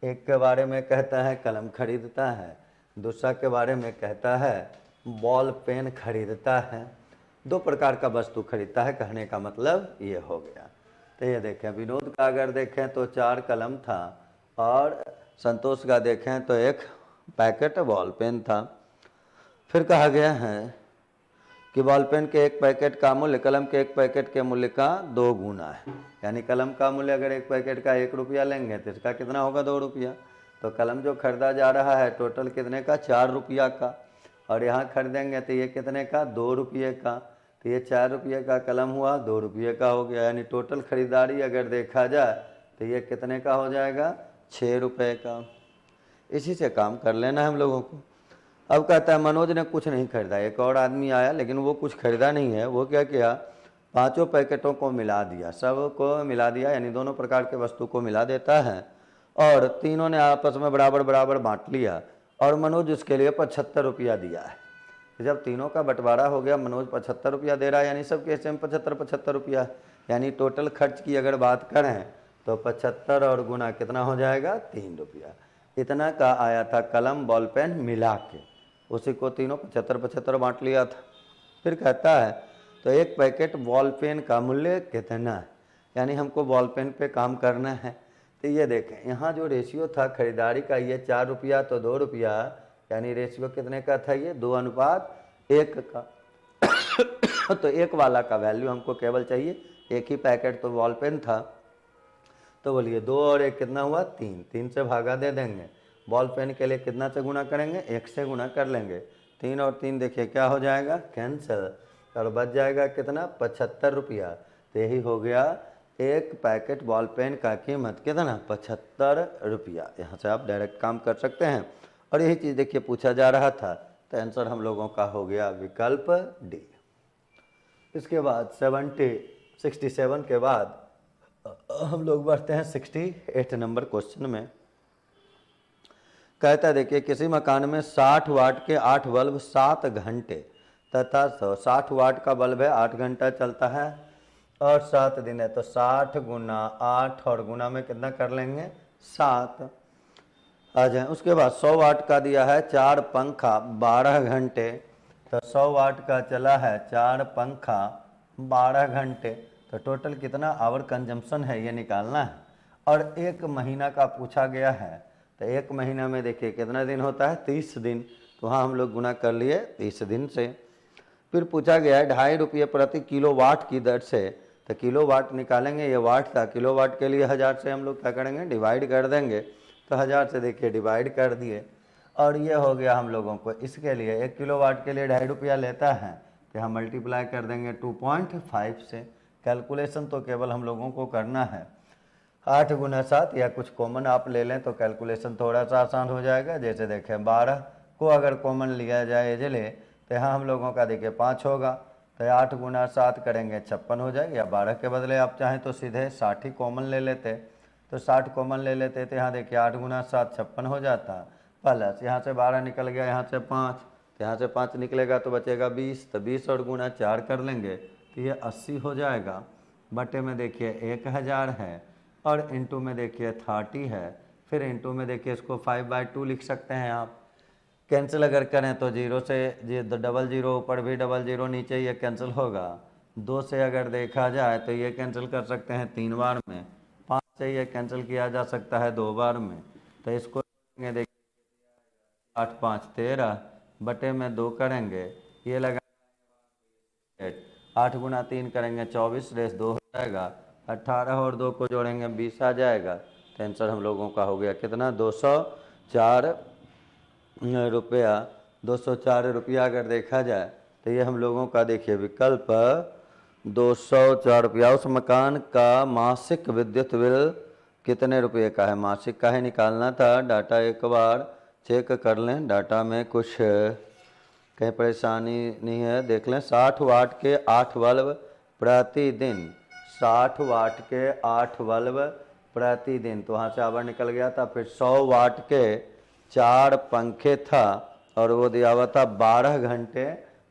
एक के बारे में कहता है कलम खरीदता है, दूसरा के बारे में कहता है बॉल पेन खरीदता है। 2 प्रकार का वस्तु खरीदता है, कहने का मतलब ये हो गया। तो ये देखें विनोद का अगर देखें तो 4 कलम था और संतोष का देखें तो 1 पैकेट बॉल पेन था। फिर कहा गया है कि बॉल पेन के 1 पैकेट का मूल्य कलम के 1 पैकेट के मूल्य का 2 गुना है। यानी कलम का मूल्य अगर 1 पैकेट का 1 रुपया लेंगे तो इसका कितना होगा, 2 रुपया। तो कलम जो खरीदा जा रहा है टोटल कितने का, 4 रुपया का, और यहाँ खरीदेंगे तो ये कितने का, 2 रुपये का। तो ये 4 रुपये का कलम हुआ, 2 रुपये का हो गया, यानी टोटल खरीदारी अगर देखा जाए तो ये कितने का हो जाएगा, 6 रुपये का। इसी से काम कर लेना है हम लोगों को। अब कहता है मनोज ने कुछ नहीं खरीदा, एक और आदमी आया लेकिन वो कुछ खरीदा नहीं है। वो क्या किया, 5 पैकेटों को मिला दिया, सबको मिला दिया, यानी दोनों प्रकार के वस्तु को मिला देता है और तीनों ने आपस में बराबर बराबर बांट लिया और मनोज उसके लिए 75 रुपया दिया है। जब तीनों का बंटवारा हो गया, मनोज 75 रुपया दे रहा है, यानी सबके हिस्से में 75 रुपया, यानी टोटल खर्च की अगर बात करें तो 75 और गुना कितना हो जाएगा, 3 रुपया। इतना का आया था कलम बॉल पेन मिला के, उसी को तीनों 75 बांट लिया था। फिर कहता है तो 1 पैकेट बॉल पेन का मूल्य कितना है, यानी हमको बॉल पेन पे काम करना है। तो ये देखें यहाँ जो रेशियो था खरीदारी का, ये 4 रुपया तो 2 रुपया, यानी रेशियो कितने का था, ये 2:1 का। तो 1 वाला का वैल्यू हमको केवल चाहिए, 1 ही पैकेट तो बॉल पेन था, तो बोलिए 2 और 1 कितना हुआ, 3। 3 से भागा दे देंगे, बॉल पेन के लिए कितना से गुना करेंगे, 1 से गुना कर लेंगे। 3 और 3 देखिए क्या हो जाएगा, कैंसिल, और बच जाएगा कितना, 75 रुपया। तो यही हो गया 1 पैकेट बॉल पेन का कीमत कितना, 75 रुपया। यहाँ से आप डायरेक्ट काम कर सकते हैं और यही चीज़ देखिए पूछा जा रहा था। तो आंसर हम लोगों का हो गया विकल्प डी। इसके बाद 67 के बाद हम लोग बढ़ते हैं 68 नंबर क्वेश्चन में। कहता है देखिए, किसी मकान में 60 वाट के 8 बल्ब 7 घंटे तथा 60 वाट का बल्ब है 8 घंटा चलता है और 7 दिन है, तो 60 गुना 8 और गुना में कितना कर लेंगे 7 आ जाए। उसके बाद 100 वाट का दिया है 4 पंखा 12 घंटे, तो 100 वाट का चला है 4 पंखा 12 घंटे, तो टोटल कितना आवर कंजम्पशन है ये निकालना है। और 1 महीना का पूछा गया है, तो 1 महीना में देखिए कितना दिन होता है 30 दिन, तो वहाँ हम लोग गुना कर लिए 30 दिन से। फिर पूछा गया है 2.5 रुपये प्रति किलो वाट की दर से, तो किलो वाट निकालेंगे, ये वाट था, किलो वाट के लिए 1000 से हम लोग क्या करेंगे डिवाइड कर देंगे, तो 1000 से देखिए डिवाइड कर दिए और ये हो गया हम लोगों को। इसके लिए 1 किलो वाट के लिए 2.5 रुपया लेता है, तो हम मल्टीप्लाई कर देंगे 2.5 से। कैलकुलेशन तो केवल हम लोगों को करना है 8 गुना 7 या कुछ कॉमन आप ले लें तो कैलकुलेशन थोड़ा सा आसान हो जाएगा। जैसे देखें 12 को अगर कॉमन लिया जाए चले तो यहाँ हम लोगों का देखिए 5 होगा, तो 8 गुना 7 करेंगे 56 हो जाएगा, या 12 के बदले आप चाहें तो सीधे 60 ही कॉमन ले लेते, तो 60 कॉमन ले लेते, तो यहाँ देखिए 8 गुना 7 56 हो जाता, प्लस यहाँ से 12 निकल गया, यहाँ से 5, तो यहाँ से 5 निकलेगा तो बचेगा 20, तो 20 और गुना 4 कर लेंगे तो ये 80 हो जाएगा। बटे में देखिए 1000 है और इंटू में देखिए 30 है, फिर इंटू में देखिए इसको 5/2 लिख सकते हैं आप। कैंसिल अगर करें तो 0 से ये 00 ऊपर भी 00 नीचे ये कैंसिल होगा। 2 से अगर देखा जाए तो ये कैंसिल कर सकते हैं 3 बार में, 5 से ये कैंसिल किया जा सकता है 2 बार में, तो इसको देखिए 8 5 13 बटे में 2 करेंगे, ये लगा 8 गुना 3 करेंगे 24 रेस 2 हो जाएगा, 18 और 2 को जोड़ेंगे 20 आ जाएगा। तो आंसर हम लोगों का हो गया कितना 204 रुपया। 204 रुपया अगर देखा जाए तो ये हम लोगों का देखिए विकल्प 204 रुपया। उस मकान का मासिक विद्युत बिल कितने रुपये का है, मासिक का है निकालना था। डाटा एक बार चेक कर लें, डाटा में कुछ कहीं परेशानी नहीं है, देख लें। 60 वाट के 8 बल्ब प्रतिदिन, 60 वाट के 8 बल्ब प्रतिदिन, तो वहाँ से आवर निकल गया था। फिर 100 वाट के 4 पंखे था और वो दिया हुआ था 12 घंटे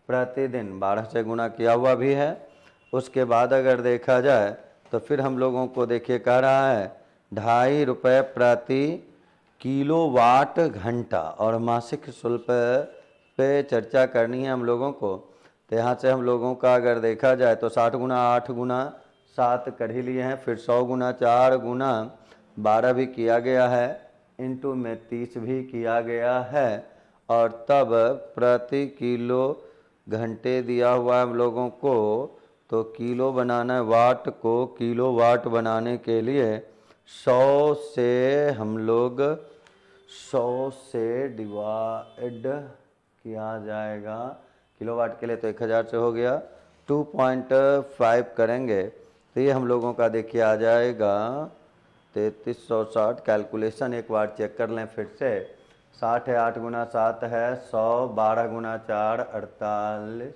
प्रतिदिन, 12 से गुना किया हुआ भी है। उसके बाद अगर देखा जाए तो फिर हम लोगों को देखिए कह रहा है 2.5 रुपये प्रति किलो वाट घंटा और मासिक शुल्क पे चर्चा करनी है हम लोगों को। तो यहाँ से हम लोगों का अगर देखा जाए तो 60 गुना 8 गुना 7 कर ही लिए हैं, फिर 100 गुना 4 गुना 12 भी किया गया है, इंटू में 30 भी किया गया है, और तब प्रति किलो घंटे दिया हुआ है हम लोगों को। तो किलो बनाना है, वाट को किलो वाट बनाने के लिए 100 से हम लोग 100 से डिवाइड किया जाएगा, किलोवाट के लिए तो 1000 से हो गया, 2.5 करेंगे तो ये हम लोगों का देखिए आ जाएगा 3360। कैलकुलेशन एक बार चेक कर लें फिर से, 60 है 8 गुना 7 है 100, 12 गुना 4 48,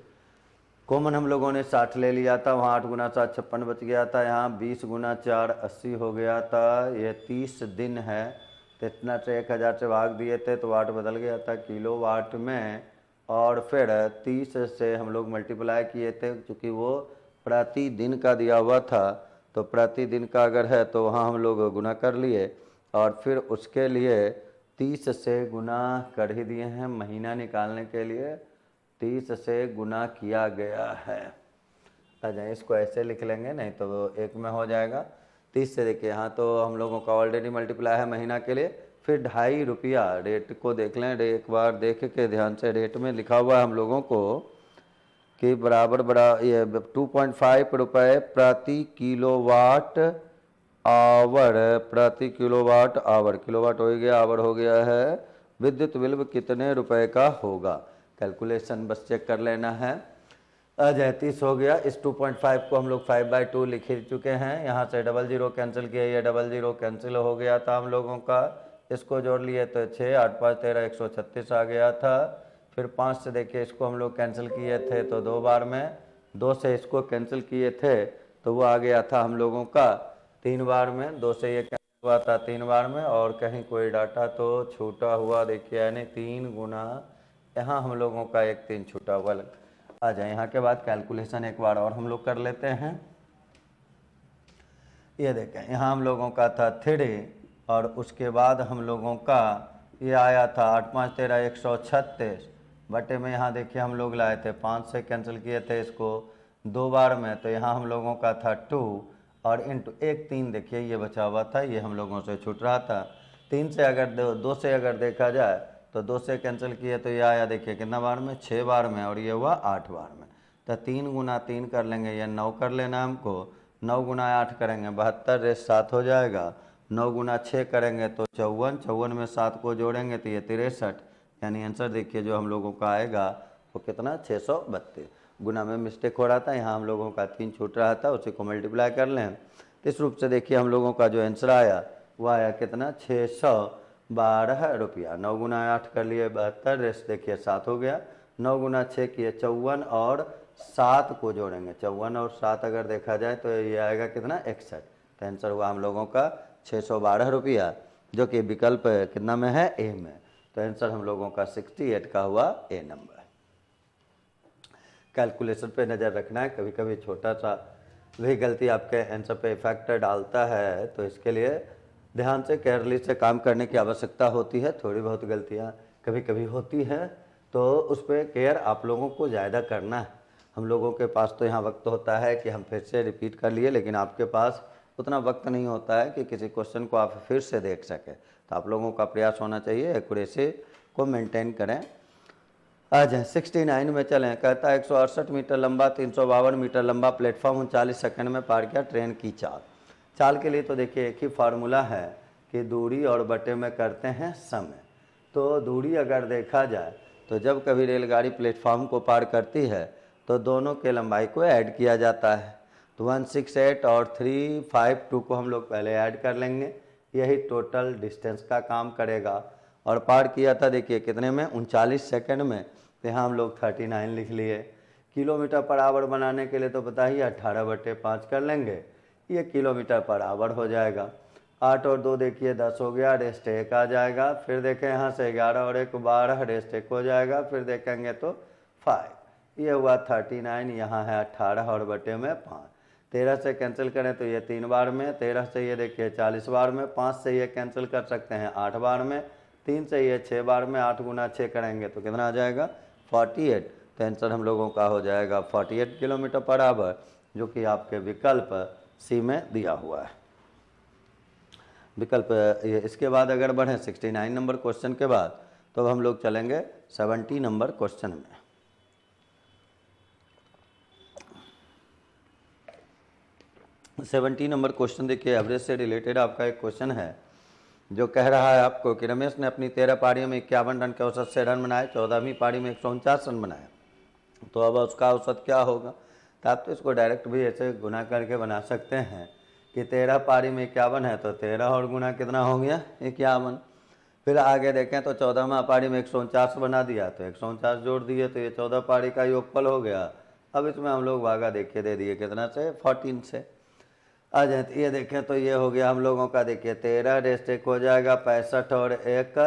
कॉमन हम लोगों ने 60 ले लिया था, वहाँ 8 गुना 7 56 बच गया था, यहाँ 20 गुना 4 80 हो गया था। ये 30 दिन है, तो इतना से 1000 से भाग दिए थे तो वाट बदल गया था किलो वाट में, और फिर 30 से हम लोग मल्टीप्लाई किए थे, क्योंकि वो प्रतिदिन का दिया हुआ था, तो प्रतिदिन का अगर है तो वहाँ हम लोग गुना कर लिए, और फिर उसके लिए 30 से गुना कर ही दिए हैं। महीना निकालने के लिए 30 से गुना किया गया है। अच्छा, इसको ऐसे लिख लेंगे, नहीं तो एक में हो जाएगा। 30 से देखिए यहाँ तो हम लोगों का ऑलरेडी मल्टीप्लाई है महीना के लिए, फिर 2.5 रुपया, रेट को देख लें, एक बार देख के ध्यान से, रेट में लिखा हुआ है हम लोगों को कि बराबर बड़ा ये 2.5 रुपये प्रति किलोवाट आवर, प्रति किलोवाट आवर, किलोवाट हो गया आवर हो गया है, विद्युत बिल कितने रुपए का होगा। कैलकुलेशन बस चेक कर लेना है। 30 हो गया, इस 2.5 को हम लोग 5/2 लिख ही चुके हैं, यहाँ से 00 कैंसिल किया, ये 00 कैंसिल हो गया था हम लोगों का, इसको जोड़ लिए तो 6 8 5 13 136 आ गया था। फिर 5 से देखिए इसको हम लोग कैंसिल किए थे तो 2 बार में, 2 से इसको कैंसिल किए थे तो वो आ गया था हम लोगों का 3 बार में, 2 से ये कैंसिल हुआ था 3 बार में, और कहीं कोई डाटा तो छूटा हुआ देखिए, यानी 3 गुना यहाँ हम लोगों का एक 3 छूटा हुआ आ जाए। यहाँ के बाद कैलकुलेशन एक बार और हम लोग कर लेते हैं। ये देखें, यहाँ हम लोगों का था 3 और उसके बाद हम लोगों का ये आया था 8 5 13 136 बटे में, यहाँ देखिए हम लोग लाए थे 5 से कैंसिल किए थे इसको 2 बार में, तो यहाँ हम लोगों का था 2 और इंटू 1 3 देखिए ये बचा हुआ था, ये हम लोगों से छूट रहा था। 3 से अगर 2 से अगर देखा जाए तो 2 से कैंसिल किए तो ये आया देखिए कितना बार में, 6 बार में, और ये हुआ 8 बार में। तो 3 गुना 3 कर लेंगे, ये 9 कर लेना हमको, 9 गुना 8 करेंगे 72 रेस 7 हो जाएगा, 9 गुना 6 करेंगे तो 54, 54 में 7 को जोड़ेंगे तो ये 63, यानी आंसर देखिए जो हम लोगों का आएगा वो कितना 632। गुना में मिस्टेक हो रहा था, यहाँ हम लोगों का 3 छूट रहा था, उसी को मल्टीप्लाई कर लें। इस रूप से देखिए हम लोगों का जो आंसर आया वो आया कितना 612 रुपया। 9 गुना 8 कर लिए 72, रेस देखिए 7 हो गया, 9 गुना 6 किए 54 और 7 को जोड़ेंगे, 54 और 7 अगर देखा जाए तो ये आएगा कितना 61। तो आंसर हुआ हम लोगों का 612 रुपया, जो कि विकल्प कितना में है, ए में। तो आंसर हम लोगों का 68 का हुआ ए नंबर। कैलकुलेशन पे नज़र रखना है, कभी कभी छोटा सा भी गलती आपके आंसर पे इफेक्ट डालता है, तो इसके लिए ध्यान से केयरली से काम करने की आवश्यकता होती है। थोड़ी बहुत गलतियाँ कभी कभी होती हैं, तो उस पर केयर आप लोगों को ज़्यादा करना है। हम लोगों के पास तो यहाँ वक्त होता है कि हम फिर से रिपीट कर लिए, लेकिन आपके पास उतना वक्त नहीं होता है कि किसी क्वेश्चन को आप फिर से देख सकें। तो आप लोगों का प्रयास होना चाहिए, एक्यूरेसी को मेंटेन करें। आ जाए 69 में चलें। कहता है 168 मीटर लंबा 352 मीटर लंबा प्लेटफॉर्म 39 सेकंड में पार किया ट्रेन की चाल। चाल के लिए तो देखिए एक ही फार्मूला है कि दूरी और बटे में करते हैं समय। तो दूरी अगर देखा जाए तो जब कभी रेलगाड़ी प्लेटफॉर्म को पार करती है तो दोनों के लंबाई को ऐड किया जाता है। तो 168 और 352 को हम लोग पहले ऐड कर लेंगे, यही टोटल डिस्टेंस का काम करेगा। और पार किया था देखिए कितने में, 39 सेकंड में, तो यहाँ हम लोग 39 लिख लिए। किलोमीटर पर आवर बनाने के लिए तो बताइए 18/5 कर लेंगे, ये किलोमीटर पर आवर हो जाएगा। 8 और 2 देखिए 10 हो गया, रेस्ट 1 आ जाएगा। फिर देखें यहाँ से 11 और 1 12, रेस्ट 1 हो जाएगा। फिर देखेंगे तो 5, ये हुआ 39, यहाँ है 18 और बटे में 5। 13 से कैंसिल करें तो ये 3 बार में, 13 से ये देखिए 40 बार में, 5 से ये कैंसिल कर सकते हैं 8 बार में, 3 से ये 6 बार में, 8 गुना 6 करेंगे तो कितना आ जाएगा 48। तो आंसर हम लोगों का हो जाएगा 48 किलोमीटर पर आवर, जो कि आपके विकल्प सी में दिया हुआ है। विकल्प ये। इसके बाद अगर बढ़ें 69 नंबर क्वेश्चन के बाद, तो हम लोग चलेंगे 70 नंबर क्वेश्चन में। 70 नंबर क्वेश्चन देखिए एवरेज से रिलेटेड आपका एक क्वेश्चन है, जो कह रहा है आपको कि रमेश ने अपनी 13 पारियों में 51 रन के औसत से रन बनाए, 14वीं पारी में 149 रन बनाए, तो अब उसका औसत क्या होगा। तो आप तो इसको डायरेक्ट भी ऐसे गुना करके बना सकते हैं कि 13 पारी में 51 है तो 13 और गुना कितना हो गया 51। फिर आगे देखें तो 14वां पारी में 149 बना दिया, तो 149 जोड़ दिए तो ये 14 पारी का योगफल हो गया। अब इसमें हम लोग भागा देखिए दे दिए कितना से 14 से। आ जाए तो ये देखें तो ये हो गया हम लोगों का देखिए 13, रेस्ट 1 हो जाएगा 65 और 1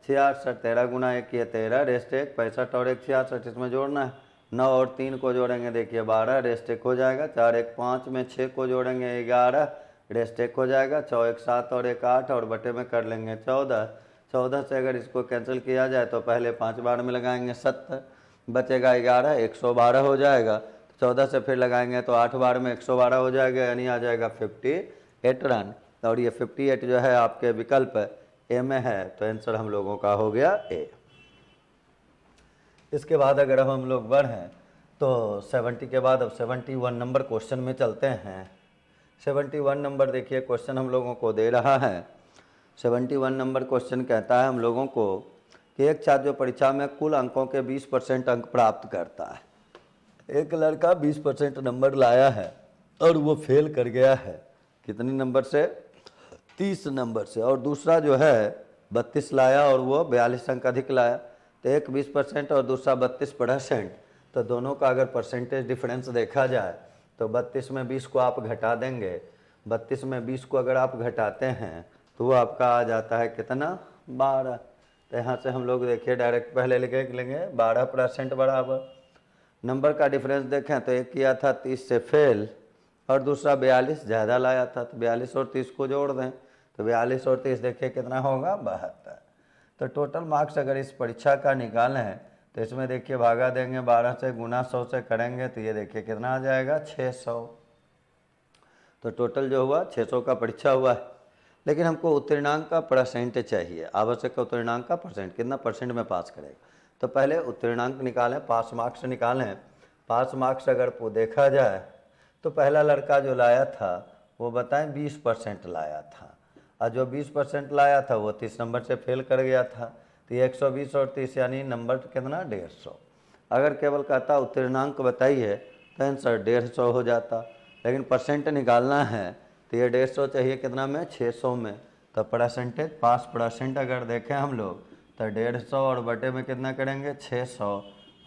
66, 13 गुना 1 ये 13, रेस्ट 1 65 और 1 66, इसमें जोड़ना है। 9 और 3 को जोड़ेंगे देखिए 12, रेस्ट 1 हो जाएगा, 4 1 5 में 6 को जोड़ेंगे 11, रेस्ट 1 हो जाएगा, 4 1 7 और 1 8 और बटे में कर लेंगे 14। 14 से अगर इसको कैंसिल किया जाए तो पहले 5 बार में लगाएंगे 70, बचेगा 11, 112 हो जाएगा। 14 से फिर लगाएंगे तो 8 बार में 112 हो जाएगा, यानी आ जाएगा 58 रन। और ये 58 जो है आपके विकल्प ए में है, तो आंसर हम लोगों का हो गया ए। इसके बाद अगर हम लोग बढ़ें तो 70 के बाद अब 71 नंबर क्वेश्चन में चलते हैं। 71 नंबर देखिए क्वेश्चन हम लोगों को दे रहा है। 71 नंबर क्वेश्चन कहता है हम लोगों को कि एक छात्र जो परीक्षा में कुल अंकों के 20% अंक प्राप्त करता है, एक लड़का 20% नंबर लाया है और वो फेल कर गया है, कितने नंबर से 30 नंबर से, और दूसरा जो है 32 लाया और वो 42 अंक अधिक लाया। तो एक 20% और दूसरा 32%, तो दोनों का अगर परसेंटेज डिफरेंस देखा जाए तो तो 32 में 20 को आप घटा देंगे, 32 में 20 को अगर आप घटाते हैं तो वो आपका आ जाता है कितना, 12। तो यहाँ से हम लोग देखिए डायरेक्ट पहले लिखे लेंगे 12% बराबर। नंबर का डिफरेंस देखें तो एक किया था 30 से फेल और दूसरा 42 ज़्यादा लाया था, तो 42 और 30 को जोड़ दें तो 42 और 30 देखिए कितना होगा, 72। तो टोटल मार्क्स अगर इस परीक्षा का निकालें तो इसमें देखिए भागा देंगे 12 से, गुना 100 से करेंगे तो ये देखिए कितना आ जाएगा, 600। तो टोटल जो हुआ 600 का परीक्षा हुआ है। लेकिन हमको उत्तीर्णांक का परसेंट चाहिए, आवश्यक उत्तीर्णांक का परसेंट, कितना परसेंट में पास करेगा। तो पहले उत्तीर्णांक निकालें, पास मार्क्स निकालें। पास मार्क्स अगर देखा जाए तो पहला लड़का जो लाया था वो बताएं 20% लाया था, और जो 20% लाया था वो 30 नंबर से फेल कर गया था। तो ये 120 और 30 यानी नंबर कितना, 150। अगर केवल कहता उत्तीर्णांक बताइए तो आंसर 150 हो जाता, लेकिन परसेंट निकालना है तो ये 150 चाहिए कितना में, 600 में। तो परसेंटेज, पास परसेंट अगर देखें हम लोग तो 150 और बटे में कितना करेंगे, 600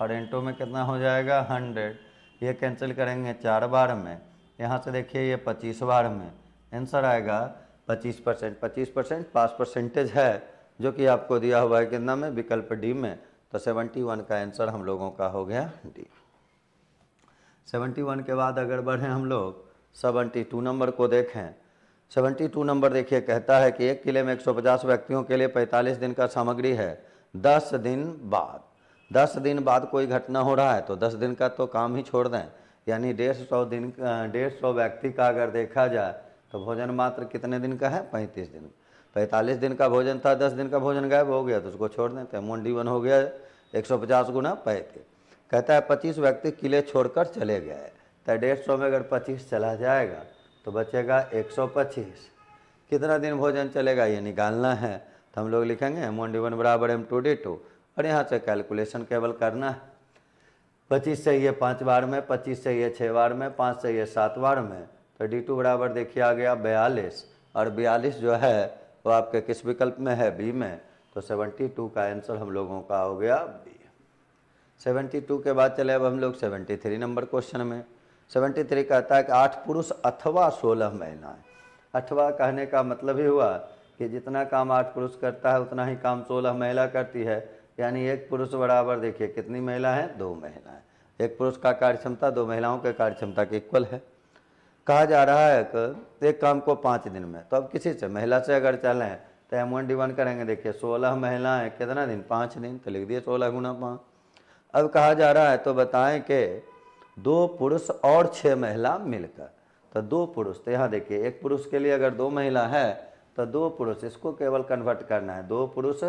और इंटू में कितना हो जाएगा, 100। ये कैंसिल करेंगे 4 बार में, यहाँ से देखिए ये 25 बार में, आंसर आएगा 25%। 25% पास परसेंटेज है जो कि आपको दिया हुआ है कितना में, विकल्प डी में। तो 71 का आंसर हम लोगों का हो गया डी। 71 के बाद अगर बढ़ें हम लोग 72 नंबर को देखें। 72 नंबर देखिए कहता है कि एक किले में 150 व्यक्तियों के लिए 45 दिन का सामग्री है। 10 दिन बाद, 10 दिन बाद कोई घटना हो रहा है तो 10 दिन का तो काम ही छोड़ दें, यानी 150 व्यक्ति का अगर देखा जाए तो भोजन मात्र कितने दिन का है, 35 दिन। 45 दिन का भोजन था, 10 दिन का भोजन गायब हो गया तो उसको छोड़ दें, तो M1D1 हो गया 150 गुना 35। कहता है 25 व्यक्ति किले छोड़कर चले गए, तो 150 में अगर 25 चला जाएगा तो बचेगा 125। कितना दिन भोजन चलेगा ये निकालना है, तो हम लोग लिखेंगे M1D1 बराबर M2D2 और यहाँ से कैलकुलेशन केवल करना है। 25 से ये 5 बार में, 25 से ये 6 बार में, 5 से ये 7 बार में, तो D2 बराबर देखिए आ गया 42, और 42 जो है वो आपके किस विकल्प में है, बी में। तो 72 का आंसर हम लोगों का हो गया बी। 72 के बाद चले अब हम लोग 73 नंबर क्वेश्चन में। 73 कहता है कि 8 पुरुष अथवा 16 महिलाएं। अथवा कहने का मतलब ही हुआ कि जितना काम 8 पुरुष करता है उतना ही काम 16 महिला करती है, यानी एक पुरुष बराबर देखिए कितनी महिला है, 2 महिलाएं। एक पुरुष का कार्यक्षमता 2 महिलाओं के कार्यक्षमता के इक्वल है। कहा जा रहा है कि एक काम को 5 दिन में, तो अब किसी से महिला से अगर चलें तो M1D1 करेंगे, देखिए 16 महिलाएं कितना दिन, 5 दिन, तो लिख दिए 16 गुना 5। अब कहा जा रहा है तो बताएं कि 2 पुरुष और 6 महिला मिलकर, तो 2 पुरुष, तो यहाँ देखिए एक पुरुष के लिए अगर 2 महिला है तो 2 पुरुष, इसको केवल कन्वर्ट करना है, 2 पुरुष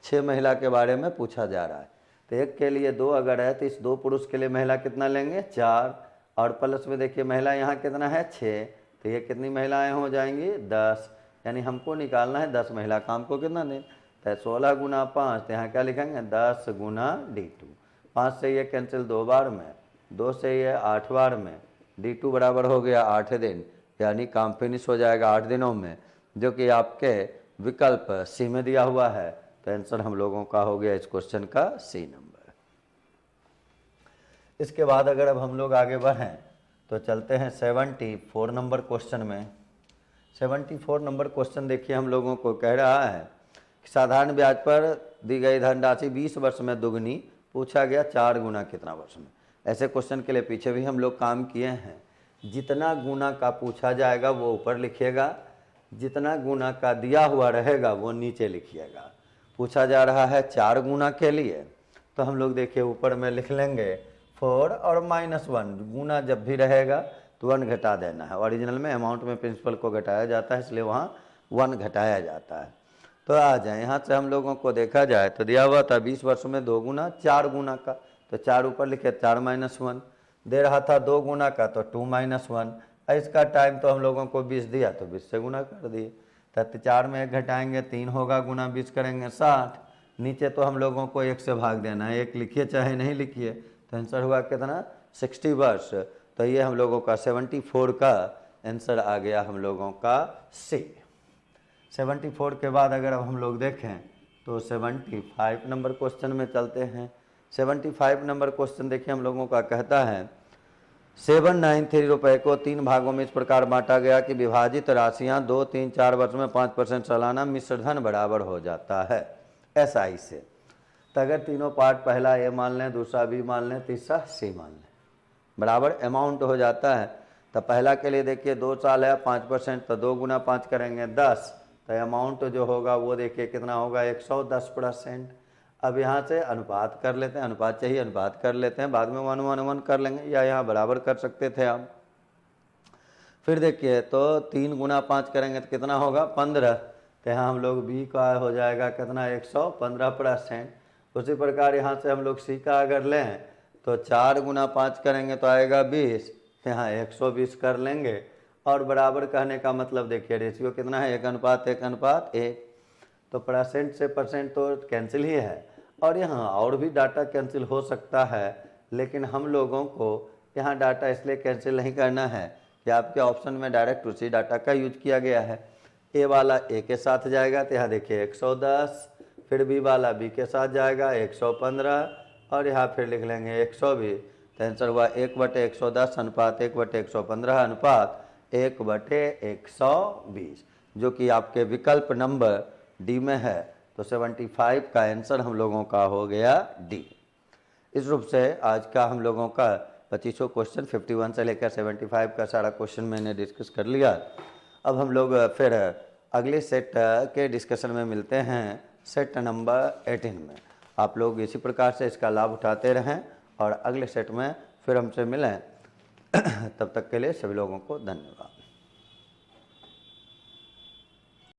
6 महिला के बारे में पूछा जा रहा है। तो एक के लिए 2 अगर है तो इस 2 पुरुष के लिए महिला कितना लेंगे, 4, और प्लस में देखिए महिला यहाँ कितना है, 6, तो ये कितनी महिलाएं हो जाएंगी, 10, यानी हमको निकालना है 10 महिला काम को कितना दिन, तो 16 गुना 5, तो यहाँ क्या लिखेंगे 10 गुना D2। 5 से ये कैंसिल 2 बार में, 2 से ये 8 बार में, D2 बराबर हो गया 8 दिन, यानी काम फिनिश हो जाएगा 8 दिनों में, जो कि आपके विकल्प सी में दिया हुआ है। तो आंसर हम लोगों का हो गया इस क्वेश्चन का सी नंबर। इसके बाद अगर अब हम लोग आगे बढ़ें तो चलते हैं 74 नंबर क्वेश्चन में। 74 नंबर क्वेश्चन देखिए हम लोगों को कह रहा है कि साधारण ब्याज पर दी गई धनराशि 20 वर्ष में दुगनी, पूछा गया 4 गुना कितना वर्ष में। ऐसे क्वेश्चन के लिए पीछे भी हम लोग काम किए हैं। जितना गुना का पूछा जाएगा वो ऊपर लिखिएगा, जितना गुना का दिया हुआ रहेगा वो नीचे लिखिएगा। पूछा जा रहा है 4 गुना के लिए, तो हम लोग देखिए ऊपर में लिख लेंगे 4 और -1, गुना जब भी रहेगा तो 1 घटा देना है। ओरिजिनल में अमाउंट में प्रिंसिपल को घटाया जाता है, इसलिए वहाँ 1 घटाया जाता है। तो आ जाए यहाँ से हम लोगों को देखा जाए तो दिया हुआ था 20 वर्ष में 2 गुना 4 गुना का, तो 4 ऊपर लिखे, 4 - 1 दे रहा था 2 गुना का, तो 2 - 1। इसका टाइम तो हम लोगों को 20 दिया तो 20 से गुना कर दिए, तो 4 में 1 घटाएंगे 3 होगा, गुना 20 करेंगे 60। नीचे तो हम लोगों को 1 से भाग देना है, 1 लिखिए चाहे नहीं लिखिए, तो आंसर हुआ कितना, 60 वर्ष। तो ये हम लोगों का 74 का आंसर आ गया हम लोगों का सी। 74 के बाद अगर अब हम लोग देखें तो 75 नंबर क्वेश्चन में चलते हैं। 75 नंबर क्वेश्चन देखिए हम लोगों का कहता है 793 रुपये को 3 भागों में इस प्रकार बांटा गया कि विभाजित राशियां 2, 3, 4 वर्ष में 5% सालाना मिश्र धन बराबर हो जाता है SI से। तो अगर तीनों पार्ट, पहला ए मान लें, दूसरा बी मान लें, तीसरा सी मान लें, बराबर अमाउंट हो जाता है। तो पहला के लिए देखिए 2 साल है, 5%, तो 2 गुना 5 करेंगे 10, तो अमाउंट जो होगा वो देखिए कितना होगा 110%। अब यहाँ से अनुपात कर लेते हैं, अनुपात चाहिए अनुपात कर लेते हैं, बाद में 1 1 1 कर लेंगे या यहाँ बराबर कर सकते थे आप। फिर देखिए तो 3 गुना 5 करेंगे तो कितना होगा 15, तो यहाँ हम लोग बी का हो जाएगा कितना 115%। उसी प्रकार यहाँ से हम लोग सी का अगर लें तो 4 गुना 5 करेंगे तो आएगा 20, यहाँ 120 कर लेंगे। और बराबर कहने का मतलब देखिए रेशियो कितना है 1:1:1, तो परसेंट से परसेंट तो कैंसिल ही है। और यहाँ और भी डाटा कैंसिल हो सकता है, लेकिन हम लोगों को यहाँ डाटा इसलिए कैंसिल नहीं करना है कि आपके ऑप्शन में डायरेक्ट उसी डाटा का यूज किया गया है। ए वाला ए के साथ जाएगा तो यहाँ देखिए 110, फिर बी वाला बी के साथ जाएगा 115, और यहाँ फिर लिख लेंगे 120। तो आंसर हुआ 1/110 अनुपात 1/115 अनुपात 1/120, जो कि आपके विकल्प नंबर डी में है। तो 75 का आंसर हम लोगों का हो गया डी। इस रूप से आज का हम लोगों का 25 क्वेश्चन 51 से लेकर 75 का सारा क्वेश्चन मैंने डिस्कस कर लिया। अब हम लोग फिर अगले सेट के डिस्कशन में मिलते हैं सेट नंबर 18 में। आप लोग इसी प्रकार से इसका लाभ उठाते रहें और अगले सेट में फिर हमसे मिलें। तब तक के लिए सभी लोगों को धन्यवाद।